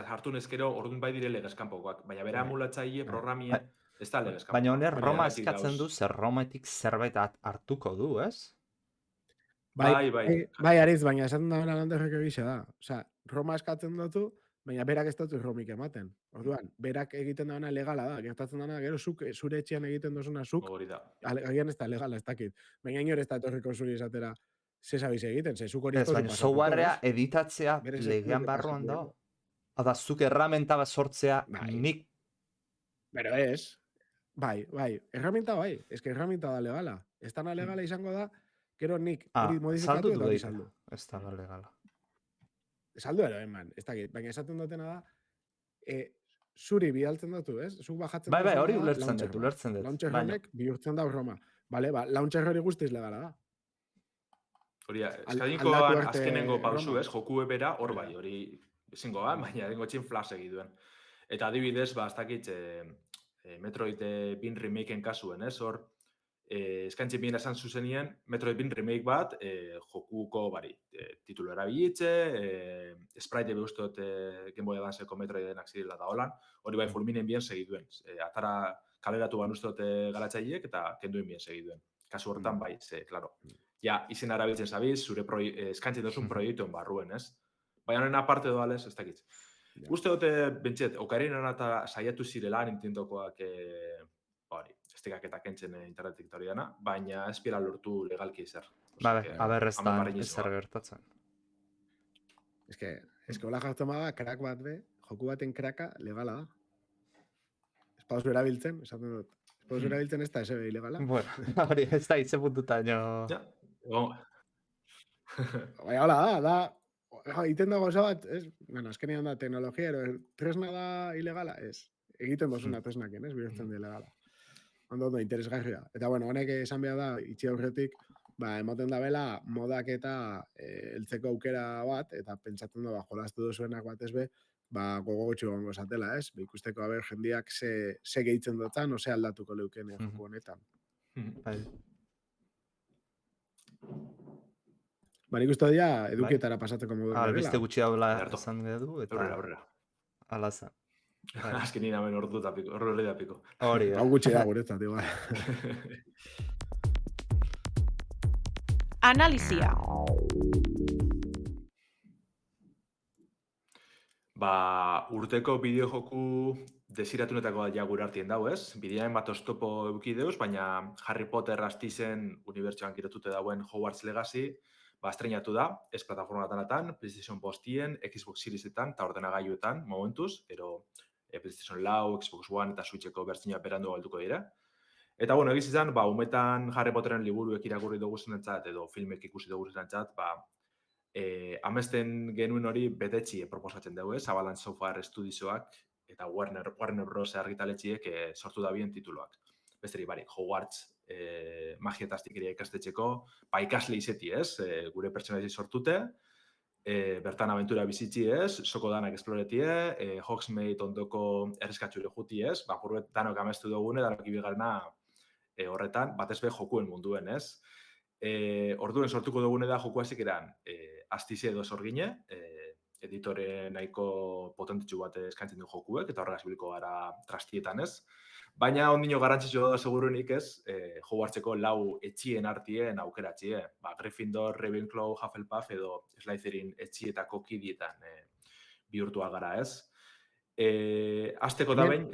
hartu nezkero orduan bai dire legezkanpokoak, baina bera emulatzaile programie ez da legezkanpokoak. Baina honer Roma eskatzen du, zer Romatik zerbait hartuko du, ez? Bai, Ariz, baina esaten da landerrek egisa da. Osea, Roma eskatzen dutu, baina berak ez dut Romik ematen. Orduan, berak egiten dauna legala da. Gertatzen dana, gero zuk, zure etxean egiten duzuna zuk, agian ez da legala, ez dakit. Baina inor ez da etorriko zuri esatera zesabiz egiten, zuk hori ez baina softwarea editatzea legean barruan da. Hada, zuk erramenta bat sortzea nik... Pero ez, bai, erramenta bai, ez que erramenta da legala. Ez da legala izango da, gero nik hori modifikatu eta hori saldu. Ez da legala. Saldu ero, eman, ez dakit, baina esaten dutena da, zuri bidaltzen dut, ez? Zuk bajatzen dut. Bai, hori ulertzen dut. Launcher honek bihurtzen da Roma. Bale, launcher hori guztiz legala da. Hori, eskadinkoan azkenengo pausu, ez? Joku bera, hor bai, hori ezingo ba, baina egingo txin flash egiduen. Eta adibidez, ez dakit, Metroid bin remakeen kasuen, ez? Hor, eskaintzi bien esan zuzenien, Metroid bin remake bat, jokuko bari, titulu erabilitze, sprite behustot Game Boy Advanceko Metroidenak zirela da holan, hori bai fulminen bien segiduen. Atara kaleratu ban ustot garatzaileek eta kenduen bien segiduen. Kasu hortan bai, klaro. Ja, izen arabiltzen zabiz, zure eskaintzen duzun proiektuen barruen, ez? Baina honen aparte doalez, ez dakit. Uste dute, bentset, okarinen eta saiatu zirela Nintendokoak estikak eta kentzen internetik hori dena, baina ez pira lortu legalki ezer. Aber ez da, ezer gertatzen. Ez que hola jartzen bada, krak bat be, joku baten kraka legala da. Ez pauzu erabiltzen, esaten dut. Ez pauzu erabiltzen ez da ese ilegala. Bueno, hori ez da itze puntutaino... Baina hola da, egiten dago oso bat, ez? Bueno, azkenean da teknologia, tresna da ilegala, ez? Egiten dozuna tresnaken, ez? Bihurtzen da ilegala. Ondo interesgarria. Eta bueno, honek esan behar da, itxi aurretik, ematen da bela, modak eta heltzeko aukera bat, eta pentsatzen da, jolastu duzuenak bat ez be, gogo gutxi gongo esatela, ez? Ikusteko, jendiak ze gehitzen dutan, o ze aldatuko leuken joku honetan. Nik uste dira, edukietara pasatzeko modu. Beste gutxi daula esan edu, eta... Aurrera. Alazan. Azken nina ben ordu da piko, ordu da piko. Hori, hau gutxi da guretzat, igual. Analizia. Urteko bideojoku desiratunetako ja gure artien dau, ez? Bideaen bat oztopo eukideuz, baina Harry Potter astizen unibertsuan girotute dauen Hogwarts Legacy, estrenatu da, ez plataformatanatan, PlayStation Postien, Xbox Seriesetan eta ordenagailuetan momentuz, ero PlayStation Lau, Xbox One eta Switcheko bertsioa berandu galduko dira. Eta, bueno, egiz izan, umetan Harry Potteren liburuek irakurri dugu zenentzat, edo filmek ikusi dugu zenentzat, amesten genuen hori betetxie proposatzen dugu, ez? Avalanche Software Studiosoak eta Warner Bros. Argitaletxiek sortu da bien tituluak. Besterik barik, Hogwarts magietastikeria ikastetxeko, ikasle izeti, ez? Gure pertsonaizi sortute, bertan aventura bizitzi, ez? Soko danak esploretie, Hogsmeade ondoko erreskatxure juti, ez? Purbet danok amestu dugune, danok ibigarna horretan, batez be jokuen munduen, ez? Orduen sortuko dugune da joku hasik eran astize edo sorgine, editore nahiko potentetxu bat eskaintzen du jokuek, eta horregaz biliko gara trastietan, ez? Baina ondino garantzitsua da segurunik ez, Hogwartseko lau etxien artien aukeratxie. Gryffindor, Ravenclaw, Hufflepuff edo Slytherin etxietako kidietan bihurtua gara, ez? Azteko da behin...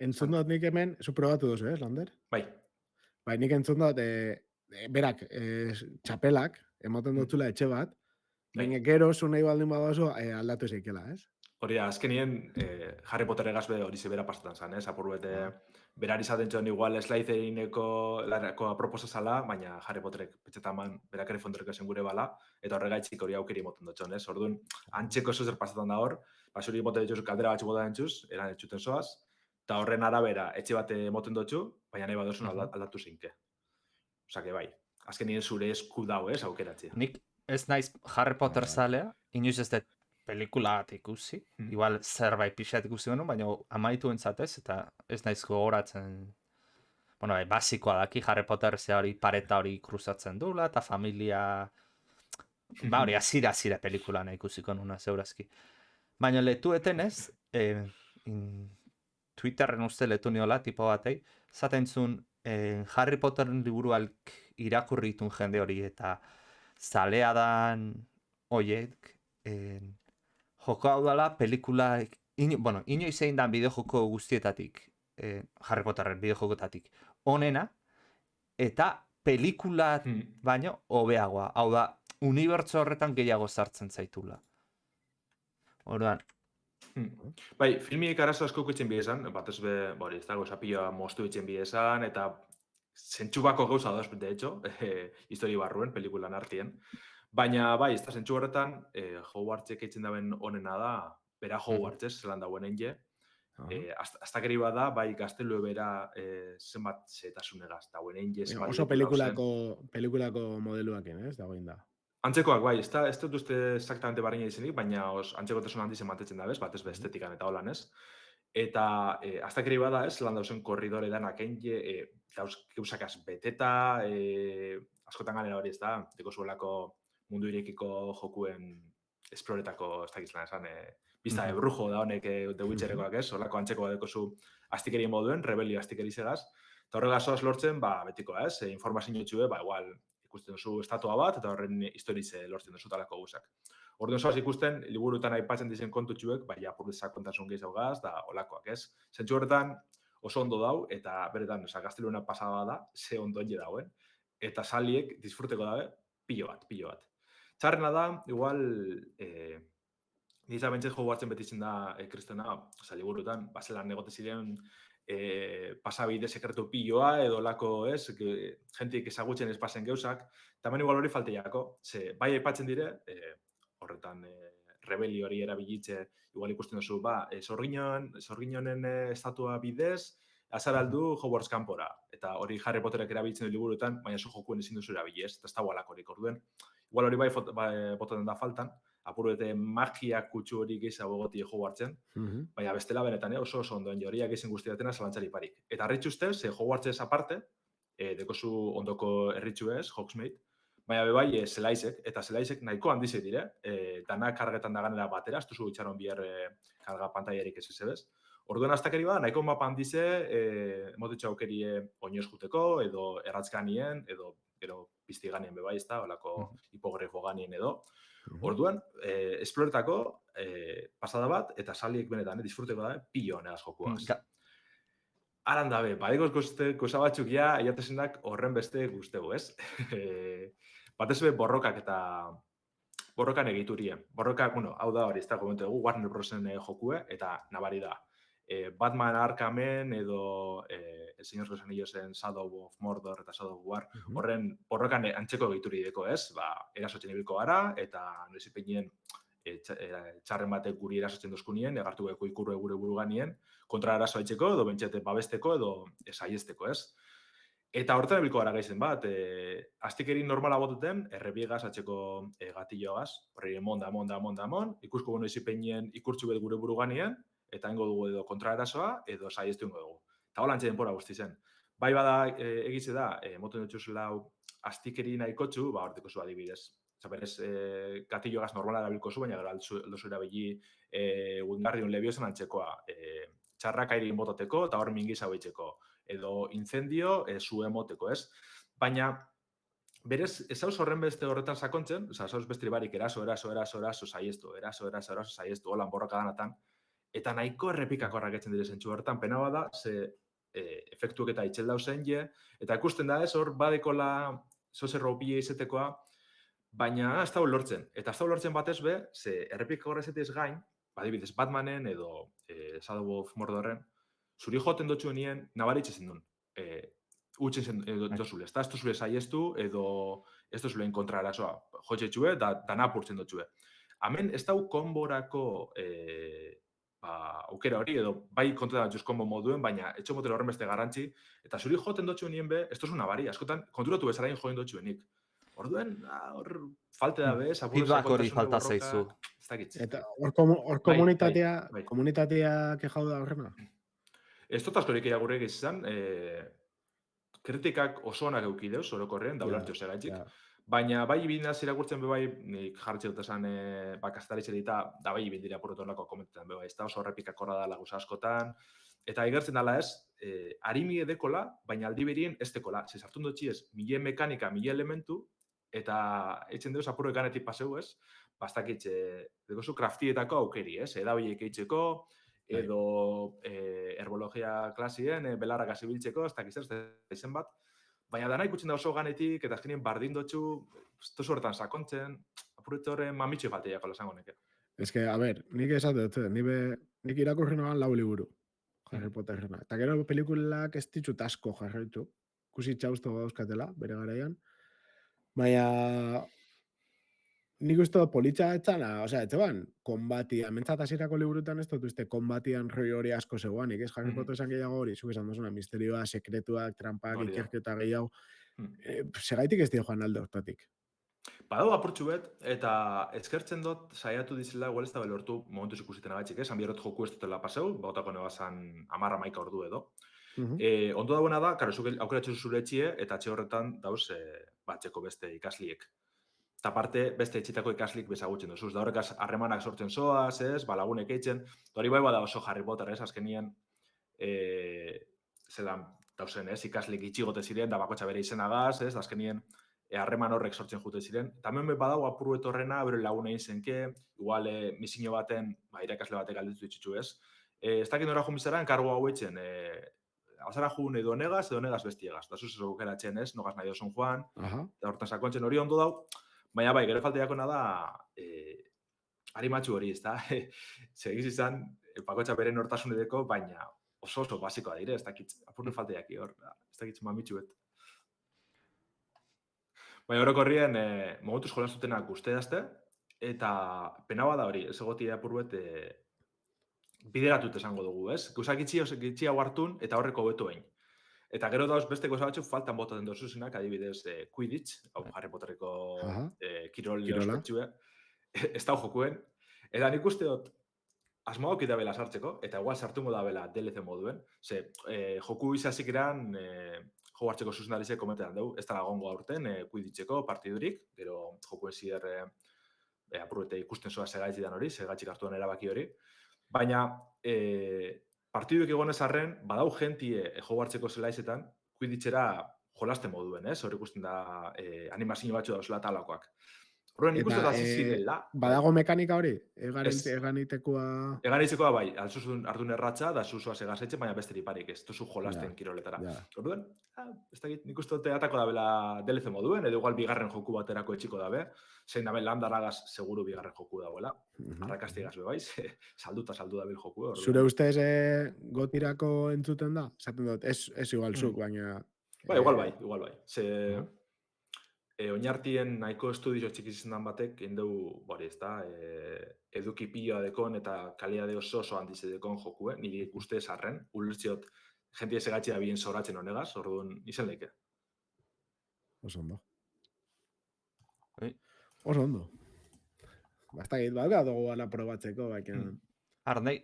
Entzun dut nik hemen, zu probatu duzu, ez, Lander? Bai. Bai, nik entzun dut, berak, txapelak, ematen dutzula etxe bat, baina gero zu nahi baldin badazu aldatu zeikela, ez? Hori da, azkenien Harry Potter egazbe hori zebera pasetan zen, ez? Apurbete, berari zaten txon igual Slytherineko aproposa zala, baina Harry Potterek petxetan man berak ere fondereko zen gure bala, eta horregaitzik hori aukeri moten dutxon, ez? Orduan, antxeko zozer pasetan da hor, zuri moten dituz kaldera batxu bota dentxuz, eran etxuten zoaz, eta horren arabera etxe bat moten dutxu, baina nahi badozun aldatu zinke. Osake, bai, azkenien zure esku dau, ez, aukeratzea. Nik ez naiz Harry Potter zalea, inoiz ez dut pelikula bat ikusi, igual zerbait pixat ikusi genuen, baina amaitu entzatez, eta ez naiz gogoratzen, bueno, basikoa daki Harry Potter hori pareta hori kruzatzen dula, eta familia, ba hori, azira pelikulan ikusiko nuna zeurazki. Baina letu etenez, Twitterren uste letu niola, tipo batei, zaten zuen Harry Potteren liburuak irakurritun jende hori, eta zalea dan oiek, joko hau dela pelikula, inoiz egin dan bideojoko guztietatik, Harry Potterren bideojokotatik, onena, eta pelikula baino hobeagoa. Hau da, unibertso horretan gehiago sartzen zaitula. Orduan. Bai, filmiek arazo asko ukitzen bide esan, batez be, ez dago esapioa moztu itzen bide esan, eta zentsubako gauza da, de hecho, histori barruen, pelikulan artien. Baina, bai, ez da zentsu horretan, Hogwartsek eitzen daben onena da, bera Hogwarts, zelan dauen enge, aztakeri bada, bai, gaztelu bera zenbat zetasunegaz, dauen enge, zenbat... Oso pelikulako modeluakin, ez, dagoen da. Antzekoak, bai, ez dut uste exactamente barriña izenik, baina antzekotasun handiz ematetzen da, bez, batez be estetikan eta holan, ez? Eta aztakeri bada, ez, lan dauzen korridore danak enge, gauzakaz beteta, askotan ganera hori, ez da, deko zuelako mundu irekiko jokuen esploretako, ez dakiz lan esan, bizta ebrujo da honek The Witcherekoak, ez? Horlako antzeko deko zu astikerien moduen, rebelio astikeri segaz, eta horrega soaz lortzen, ba, betikoa, ez? Informazio txue, ba, igual, ikusten duzu estatua bat, eta horren historize lortzen duzu talako guzak. Orduan zoaz ikusten, liburutan aipatzen dizen kontutxuek, bai, apurdezak kontasun gehiago gaz, da olakoak, ez? Zentsu horretan oso ondo dau, eta beretan, gazteluna pasada da, ze ondo enge dauen, eta saliek disfruteko dabe, pilo bat. Txarrena da, igual, niza bentzet jogu hartzen betitzen da kristena, liburutan, bazelan negote ziren, pasabide sekretu piloa edo lako, ez, jentik ezagutzen ez pasen geuzak, tamen igual hori falteiako, ze bai aipatzen dire, horretan rebelio hori erabilitze, igual ikusten duzu, ba, zorginonen estatua bidez, azaraldu Hogwarts kanpora, eta hori Harry Potterek erabiltzen du liburuetan, baina zu jokuen ezin duzu erabilez, eta ez da gualakorik orduen. Igual hori bai botaten da faltan, apurete magia kutsu hori gehiago goti Hogwartsen, baina bestela benetan oso ondoen horiak izin guztiatena zalantzari parik. Eta harritxu ustez, Hogwartsez aparte, dekozu ondoko erritxu ez, Hogsmeade, baina bebai zelaizek, eta zelaizek nahiko handizek dire, danak kargetan da ganera batera, ez duzu itxaron bihar karga pantaiarik ez ezebez. Orduan aztakeri ba, nahiko mapa handize, motetxe aukerie oinoz juteko, edo erratzganien, edo piztiganien bebai, ez da, olako hipogrifo ganien edo. Orduan, esploretako pasada bat, eta saliek benetan, disfruteko da, pilo honegaz jokuaz. Aran dabe, badeko koza batzuk ja, iatesenak horren beste guztegu, ez? Batez be borrokak eta borrokan egiturie. Borrokak, hau da hori, ez da, komentu dugu, Warner Brosen jokue, eta nabari da. Batman Arkhamen edo El Señor de los Anillos en Shadow of Mordor eta Shadow of War, horren borrokan antzeko egituri deko, ez? Ba, erasotzen ibilko gara, eta noizipenien txarren batek guri erasotzen dozkunien, egartu beko ikurru gure buruganien, kontra eraso haitzeko, edo bentxete babesteko, edo saiesteko, ez? Eta horretan ebilko gara gaizen bat, astikerin normala botuten, errebiegaz atxeko gatilloagaz, horri mon, ikusko noizipenien ikurtzu bet gure buruganien, eta ingo dugu edo kontraerasoa, edo saiestu ingo dugu. Eta hola antxe denpora guzti zen. Bai bada egitze da, moten dutxuzela astikeri nahikotxu, ba horteko zu adibidez. Zaberez, gatilloagaz normala erabilko zu, baina gara aldozu erabili Wingardium Leviosan antzekoa. Txarrak airin botateko, eta hor mingiz hau eitzeko. Edo incendio, zu emoteko, ez? Baina, berez, ez hauz horren beste horretan sakontzen, ez hauz beste barik eraso, saiestu, saiestu, holan borroka danatan, eta nahiko errepikako erraketzen dire zentsu horretan, pena bada, ze efektuek eta itxel dauzen je, eta ikusten da ez, hor badekola zoze robie izetekoa, baina ez da lortzen. Eta ez da lortzen batez be, ze errepikako errazetez gain, badibidez Batmanen edo Shadow of Mordorren, zuri joten dutxu nien, nabaritxe zen duen. Utzen zen dozule, ez da ez duzule saiestu, edo ez duzule kontra erasoa. Jotxe txue, da napurtzen dutxue. Hemen ez dau konborako aukera hori, edo bai kontuetan batxuz konbo moduen, baina etxo motela horren beste garrantzi, eta zuri joten dutxu nien be, ez duzu nabari, askotan konturatu bezalain joen dutxuenik. Orduen, hor falte da bez, Feedback hori falta zaizu. Ez dakit. Eta hor komunitatea kejau da horrena? Ez dut askorik irakurri izan, kritikak oso onak eukideuz, orokorrean, daulartio segaitxik. Baina bai ibindaz irakurtzen bebai, nik jarritxe dut esan kastaritxe dita, da bai ibindira apurretorlako komentetan bebai, ez da oso horrepikakorra da laguza askotan, eta igertzen dala ez, harimi edekola, baina aldi berien ez dekola. Ze sartun dutxi ez, mila mekanika, mila elementu, eta etxen deuz apurre ganetik paseu ez, bastakitxe, dekozu kraftietako aukeri ez, edabileik eitzeko, edo herbologia klasien, belarrak azibiltzeko, ez dakiz ez, izen bat, baina dana ikutzen da oso ganetik, eta azkenien bardin dutxu, tozu horretan sakontzen, apurretze horren mamitxo falteiako lasango neke. Ez que, a ber, nik esate dut, nik irakurri noan 4 liburu, Harry Potterrena. Eta gero pelikulak ez ditut asko jarraitu, ikusi txausto dauzkatela, bere garaian, baina nik uste dut politxa etzana, osea, etxeban, konbatia, mentzat hasierako liburutan ez dut uste konbatian roi hori asko zegoanik, ez? Harry Potter esan gehiago hori, zuk esan duzuna, misterioa, sekretuak, trampak, ikerketa gehiago, segaitik ez dio joan alde hortatik. Badau apurtxu bet, eta eskertzen dut saiatu dizela, igual ez da belortu momentuz ikusiten agatxik, ez? Hanbierot joku ez dutela paseu, bautako nebazan 10-11 ordu edo. Ondo dagoena da, karo, zuk aukeratxu zure etxie, eta etxe horretan dauz batxeko beste ikasliek. Eta parte, beste etxitako ikaslik bezagutzen duzuz. Da horrekaz, harremanak sortzen zoaz, ez? Balagunek eitzen. Hori bai bada oso Harry Potter, ez? Azkenien, zelan, dauzen, ez? Ikaslik itxigote ziren, da bakotxa bere izenagaz, ez? Azkenien, harreman horrek sortzen jute ziren. Eta hemen badago apuru etorrena, bere laguna izenke, igual misino baten, irakasle batek alditu ditxutxu, ez? Ez dakit nora jumizaren, kargo hau etxen, azara jun edo negaz bestiegaz. Da zuz aukeratzen, ez? Nogaz nahi dozun joan, eta hortan sakontzen hori ondo dau. Baina bai, gero falteakona da, harimatxu hori, ez da? Segiz izan, pakotxa bere nortasun edeko, baina oso basikoa dire, ez dakit, apurne falteaki hor, ez dakit mamitxuet. Baina orokorrien, mogotuz jolastutenak guzteazte, eta pena bada hori, ez egotia apurruet, bideratut esango dugu, ez? Guzak itxia hartun, eta horreko betu egin. Eta gero dauz beste goza batzuk faltan botaten dozuzenak, adibidez Quidditch, hau Harry Potterreko kirol ospetsue, ez da jokuen. Eta nik uste dut, asmoak idabela sartzeko, eta igual sartungo dabela DLC moduen, ze joku izazik eran, jo hartzeko zuzendarizek komentetan dugu, ez da lagongo aurten Quidditcheko partidurik, gero jokuen zider apurrete ikusten zoa segaitzidan hori, segaitzik hartuan erabaki hori, baina partiduek egonez arren, badau gentie jo hartzeko zelaizetan, Quidditchera jolaste moduen, ez? Hor ikusten da animazio batzu dauzela talakoak. Horren ikusten da zizirela. Badago mekanika hori? Eganitekoa... Eganitekoa bai, alzuzun ardun erratxa, da zuzua segazetxe, baina besterik parik ez, duzu jolasten kiroletara. Horren, ez dakit, nik uste dute atako dabela DLC moduen, edo igual bigarren joku baterako etxiko dabe, zein dabe landaragaz seguru bigarren joku dagoela. Arrakastigaz bebaiz, saldu dabil joku. Zure ustez gotirako entzuten da? Zaten dut, ez igual zuk, baina... Bai, igual bai. Oinartien nahiko estudio txikiz izan batek, indeu, bori ez da, eduki piloa dekon eta kalidade oso handiz dekon joku, niri ikuste esarren, ulertziot, jentia segatxe da bien zoratzen honegaz, orduan izan leike. Oso ondo. Oso ondo. Bastakit, badga dugu gana probatzeko, baina... Arnei,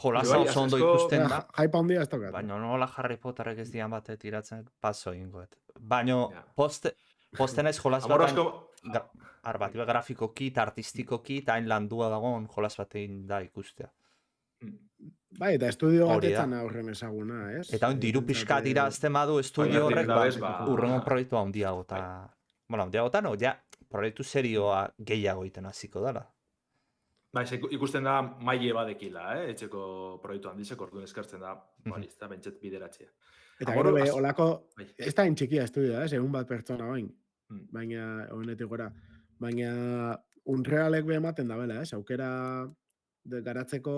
jolasa oso ondo ikusten da. Jaipa handia ez tokat. Baina nola Harry Potterrek ez dian bate tiratzen, paso ingoet. Baina posten ez jolas bat grafikoki eta artistikoki eta hain landua dagoen jolas batein da ikustea. Bai, eta estudio batetan aurren ezaguna, ez? Eta diru pixka dira azten badu estudio horrek, urrengo proiektua handiago eta... Bueno, handiago eta no, ja, proiektu serioa gehiago iten hasiko dara. Bai, ikusten da maile badekila, etxeko proiektu handizeko orduan eskertzen da, ez da, bentset bideratzea. Eta gero, olako, ez da intxikia estudioa, egun bat pertsona bain, baina, honetik gora, baina unrealek be ematen da bela, aukera garatzeko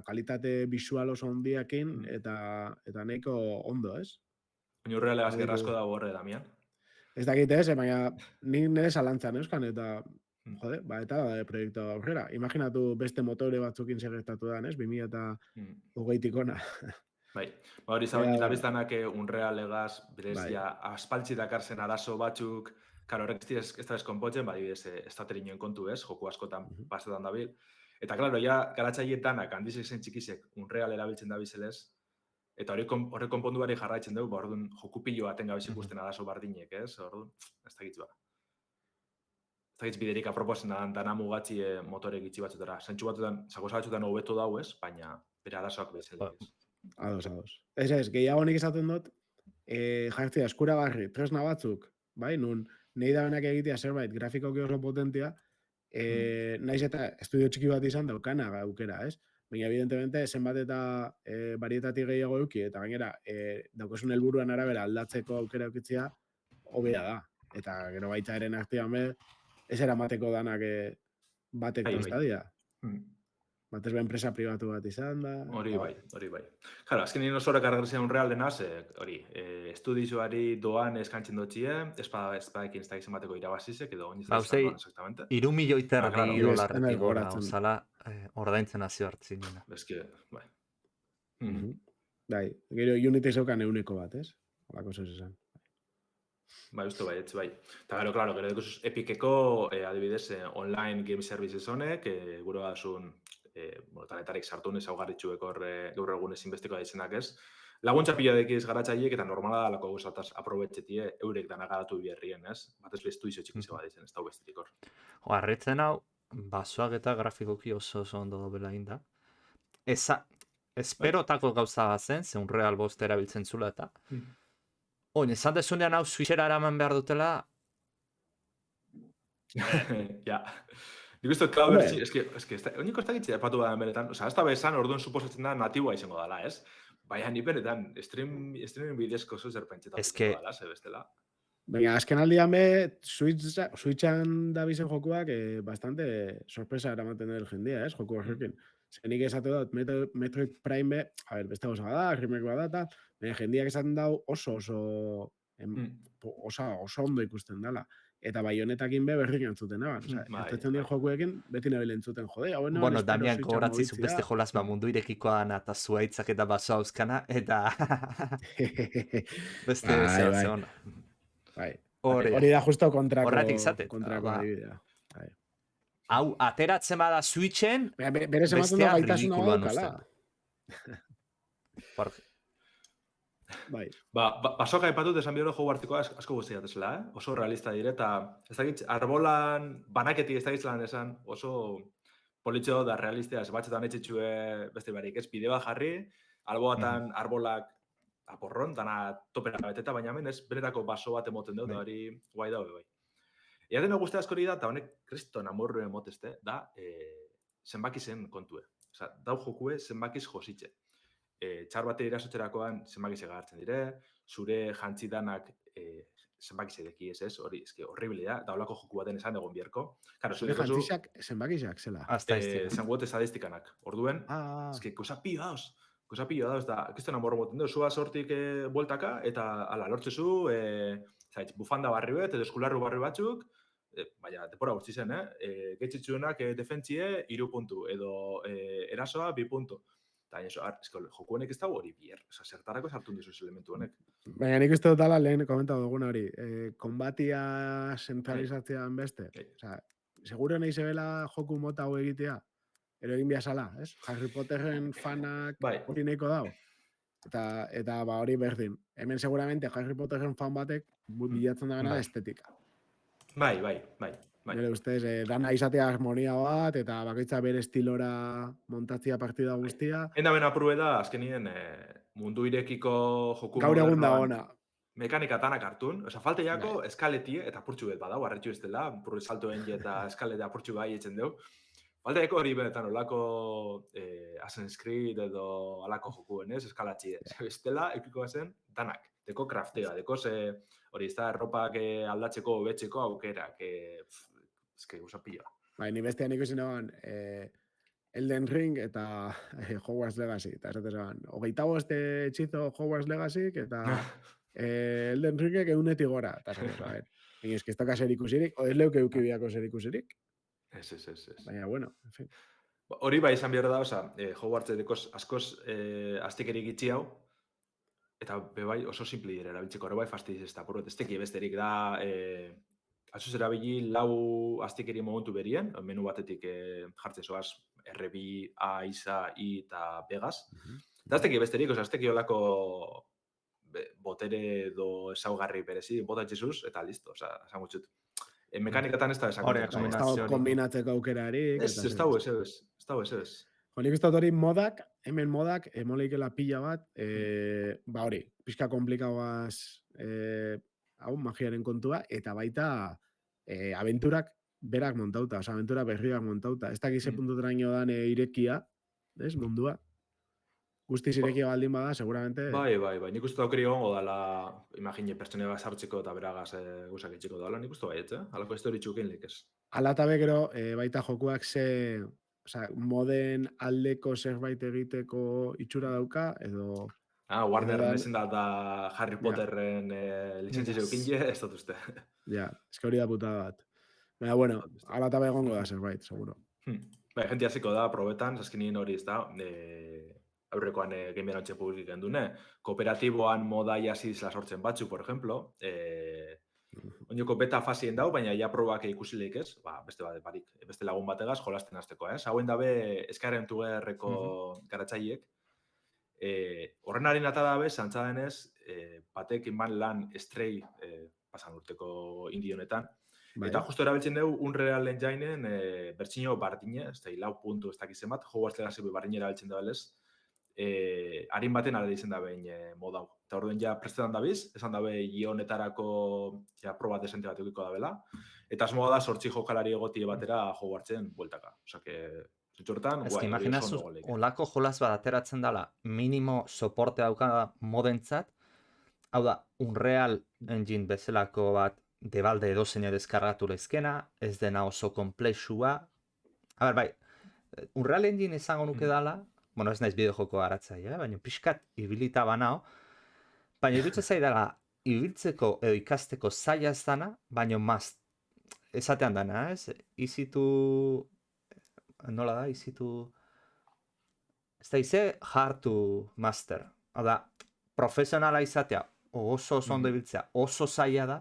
kalitate visual oso ondiakin, eta nahiko ondo, ez? Baina unrealegaz gerrazko da borre, Damian. Ez dakit ez, baina nik nire zalantzan euskan, eta jode, eta proiektu aurrera. Imaginatu beste motore batzukin segertatu da, 2020 ona. Bai, hori zabein labiztanak unrealegaz, berezia, aspaltzi dakarzen arazo batzuk, Karo, horrek ez da eskonpotzen, badibidez, estaterinoen kontu ez, joku askotan pasetan dabil. Eta, klaro, ja, garatzaile danak, handizek zen txikizek, Unreal erabiltzen dabizelez, eta horrek konponduari jarraitzen dugu, orduan joku pilo baten gabiz ikusten arazo bardinek, ez? Orduan, ez dakitz ba. Ez dakitz biderik aproposena dana mugatzi motore gitzi batzutara. Zentsu batzutan, zagoza batzutan hobeto dau ez, baina bere arazoak bezala ez. Ados. Ez, gehiago nik esaten dut, jartzea eskuragarri, tresna batzuk, bai, nun, nahi da benak egitea zerbait, grafikoki oso potentia, naiz eta estudio txiki bat izan daukana aukera, ez? Baina, evidentemente, zenbat eta barietatik gehiago euki, eta gainera, daukosun helburuan arabera aldatzeko aukera eukitzea, hobea da. Eta gero baita eren artean be, ez eramateko danak batek tostadia. Batez be enpresa pribatu bat izan da. Hori bai. Claro, azkenin oso horrek argazia Unreal denaz, hori, estudizoari doan eskantzen dotxie, espadekin ez da izan bateko irabazizek, edo oin izan doan, exactamente. 3 milioi terdi dolarretik gora, ozala, ordaintzen nazio hartzin. Bezke, bai. Bai, gero Unity zeukan euneko bat, ez? Olako zez esan. Bai, uste bai, etz bai. Eta gero, klaro, gero dekosuz Epiceko, adibidez, online game services honek, gure basun, taletarik sartu nez augarritxuek gaur egun ezinbesteko da izenak ez. Laguntza pila dekiz garatzaileek eta normala da lako gauzataz aprobetxetie eurek dana garatu biherrien, ez? Batez bestu izo txikizo bat izen, ez da bestetik hor. Harritzen hau, basoak eta grafikoki oso ondo dobela inda. Esperotako gauza bat zen, ze Unreal bost erabiltzen zula eta. Oin, esan desunean hau Switchera eraman behar dutela. Ja. Nik uste, klau bertzi, oiniko ez da gitzea epatu badan benetan, oza, ez da bezan orduan suposatzen da natiboa izango dela, ez? Baina, ni benetan, streaming bidezko oso zerpentseta dela, ze bestela. Baina, azken aldian be, Switchan da bizen jokuak bastante sorpresa eramaten dut jendia, ez? Joku horrekin. Zenik esatu dut, Metroid Prime be, a ber, beste goza da, remake da, eta jendiak esaten dau oso ondo ikusten dela. Eta Bayonetakin be berrik entzuten eban. Entzuten dien jokuekin, beti nabil entzuten jode. Bueno, Damian kogoratzizu beste jolas mundu irekikoan eta zuaitzak eta baso hauzkana, eta beste zehaz hona. Hori da justo kontrako adibidea. Hau, ateratzen bada Switchen, bere zematen da gaitasuna daukala. Bai. Basoka epatut esan bihoro jogu artiko asko guztiak ezela, oso realista dire, eta ez dakit, arbolan, banaketik ez dakit zelan esan, oso politxo da realistea, zebatxetan etxetxue beste barik, ez bideo bat jarri, alboatan arbolak aporron, dana topera beteta, baina hemen ez benetako baso bat emoten dut, da hori guai daue bai. Eaten guztia askori da, eta honek kriston amorru emotezte, da zenbaki zen kontue. Osa, dau jokue zenbakiz jositxe. Txar bate irasotxerakoan zenbakize gartzen dire, zure jantzi danak zenbakize deki ez, hori, eske horribilea, da holako joku baten esan egon bierko. Zure jantzizak zenbakizeak zela? Zanguot estadistikanak. Orduen, eske, kosa pio dauz, da, kiston amorro moten du, zua sortik bueltaka, eta ala, lortzezu, bufanda barri bet, edo eskularru barri batzuk, baina, depora guzti zen, getxitzuenak defentzie 3 puntu, edo erasoa 2 puntu. Eta joku honek ez dago hori bier, zertarako sartu dizuz elementu honek. Baina nik uste dutala lehen komentatu duguna hori, konbatia zentralizatzean beste. Seguro nahi zebela joku mota hau egitea, ero egin biazala, ez? Harry Potterren fanak hori nahiko dau. Eta hori berdin. Hemen seguramente Harry Potterren fan batek bilatzen da gana estetika. Bai. Nire ustez, dana izatea harmonia bat, eta bakoitza bere estilora montatzia partida guztia. Enda bena prube da, azkenien mundu irekiko joku gaur egun da ona. Mekanika tanak hartun, falteiako eskaletie, eta purtsu bet badau, arretxu ez dela, purre salto engi eta eskaleta purtsu bai etzen dugu. Falteiako hori benetan olako Assassin's Creed edo alako jokuen, eskalatxie. Ez dela, ekiko zen, danak. Deko kraftea, deko hori ez da erropak aldatzeko, betxeko aukerak, ezke, usapila. Ni bestean ikusi nagoan, Elden Ring eta Hogwarts Legacy. Eta ez esan, 25 etxizo Hogwarts Legacy, eta Elden Ringek 100 gora. Eta ez que ez toka zer ikusirik, o ez leuke eukibiako zer ikusirik. Ez. Baina, bueno, en fin. Hori bai izan behar da, Hogwarts dekoz askoz aztikerik itxi hau, eta bebai oso simpli dira erabiltzeko, hori bai fastidiz ez da, purret ez teki besterik da Atzuz erabili lau astikeri momentu berien, menu batetik jartzen zoaz RB, A, ISA, I eta Vegas. Eta ez teki besterik, ez teki olako botere edo esaugarri berezi, bota etxezuz, eta listo, esan gutxut. Mekanikatan ez da esan Hori, gutxut. kombinazio hori. Kombinatzeko aukerarik. Ez da ez. Nik uste hori modak, hemen modak, emoleikela pila bat, ba hori, pixka komplikagoaz hau magiaren kontua, eta baita abenturak berak montauta, oza, abentura berriak montauta. Ez dakize puntuteraino dan irekia, ez, mundua. Guztiz irekia baldin bada, seguramente... Bai, nik uste daukeri gongo dala, imagine, pertsone bat sartzeko eta beragaz guzak etxiko dala, nik uste baiet, Halako histori txukin lik ez. Ala eta begero, baita jokuak moden aldeko zerbait egiteko itxura dauka, edo... Warnerren ezin da Harry Potterren lizentzia zeukin ez dut uste. Ja, ez hori da putada bat. Baina, bueno, ala eta begongo da zerbait, seguro. Bai, gente hasiko da, probetan, zaskinien hori ez da, aurrekoan gameran txe publik gendune. Kooperatiboan moda jasi zela sortzen batzu, por ejemplo, oinoko beta fasien dau, baina ja probak ikusileik ez, beste bat barik, beste lagun bategaz jolasten hasteko, ez? Hauen dabe Skyrim Togetherreko garatzaileek, horrenaren ata dabe, zantza denez, batek inban lan Stray pasan urteko indie honetan, eta justo erabiltzen dugu Unreal Engineen bertsio bardine, ez da, 4 ez dakizen bat, Hogwarts Legacy bardine erabiltzen da belez, harin baten ala dizen da behin modau. Eta orduen ja prestetan dabiz, esan dabe honetarako proba desente bat eukiko da bela, eta asmoa da 8 jokalari egotie batera Hogwartsen bueltaka. Osa, zentxortan, ez que imaginazuz, olako jolas bat ateratzen dala, minimo soporte daukada modentzat, hau da, Unreal Engine bezalako bat debalde edozein deskargatu lezkena, ez dena oso komplexua. A ber, bai, Unreal Engine izango nuke dala, bueno, ez naiz bideojoko garatzaia, baina pixkat ibilita banao, baina iruditzen zaidala, ibiltzeko edo ikasteko zaila ez dana, baina esatean dana, ez? Izitu, nola da, izitu, ez da, ize hard to master. Hau da, profesionala izatea, oso ondo ibiltzea, oso zaila da,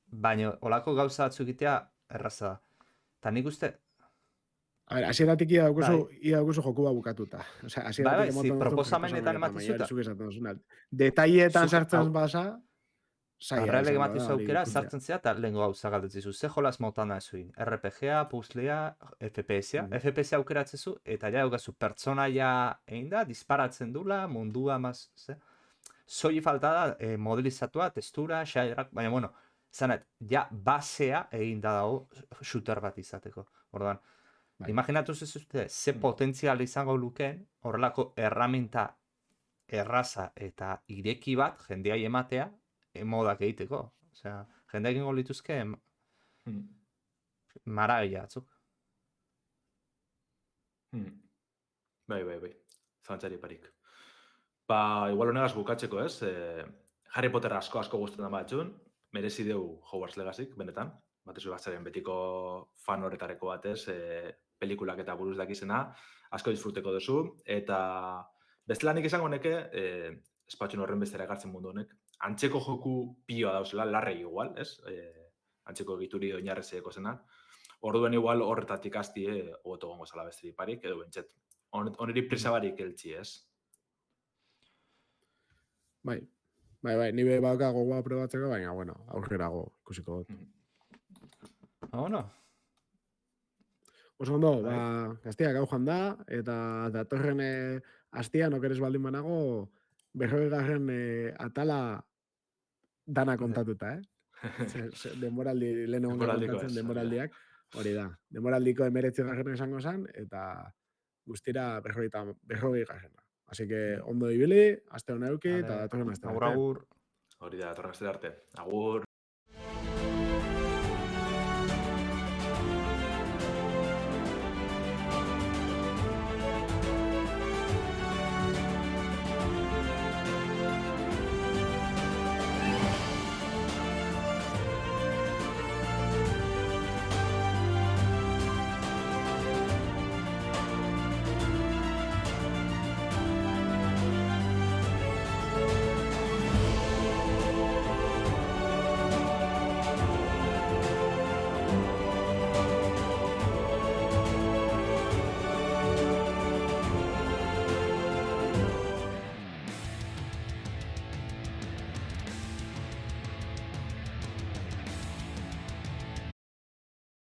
baina olako gauza batzuk egitea erraza da. Eta nik uste... A ver, asieratik ia daukuzu joku bukatuta. Osea, asieratik bai, proposamenetan ematizuta. Detaileetan sartzen basa, zaila. Arreleg ematizu aukera, sartzen zea, eta lehenko gauza galdetzizu. Ze jolas motan da ezuin? RPG-a, puzzlea, FPS-a. FPS aukeratzezu, eta ja daukazu pertsonaia egin da, disparatzen dula, mundua, zoi falta da, modelizatua, textura, xairak, baina, bueno, zanet, ja basea egin da dago shooter bat izateko. Ordan, imaginatu zezuzte, ze potentzial izango lukeen, horrelako erraminta erraza eta ireki bat, jendeai ematea, modak egiteko. Osea, jendeak ingo lituzke, maragia atzuk. Bai. Zantzari parik. Ba, igual honegaz bukatzeko ez, Harry Potter asko guztetan batzun, merezi deu Hogwarts Legacyk, benetan. Batezu batzaren betiko fan horretareko batez, pelikulak eta buruz dakizena, asko disfruteko duzu, eta bestelanik izango neke, espatxun horren bestera egartzen mundu honek, antzeko joku pioa dauzela, larrei igual, ez? Antzeko egituri oinarrezeko zenak. Orduen igual horretatik asti, hobeto gongo zala besteri parik, edo bentset, oneri prisabarik eltsi, ez? Bai, nire bauka gogoa probatzeko, baina, bueno, aurrerago ikusiko dut. Bueno. Oso ondo, gaztiak hau joan da, eta datorren astian, okeres baldin banago, 40. Atala dana kontatuta, Denboraldi, leheno kontatzen, denboraldiak, hori da. Denboraldiko 19. esango zen, eta guztira 40. Así que ondo ibili, aste hona euki, eta datorren aste arte. Agur. Hori da, datorren aste arte. Agur.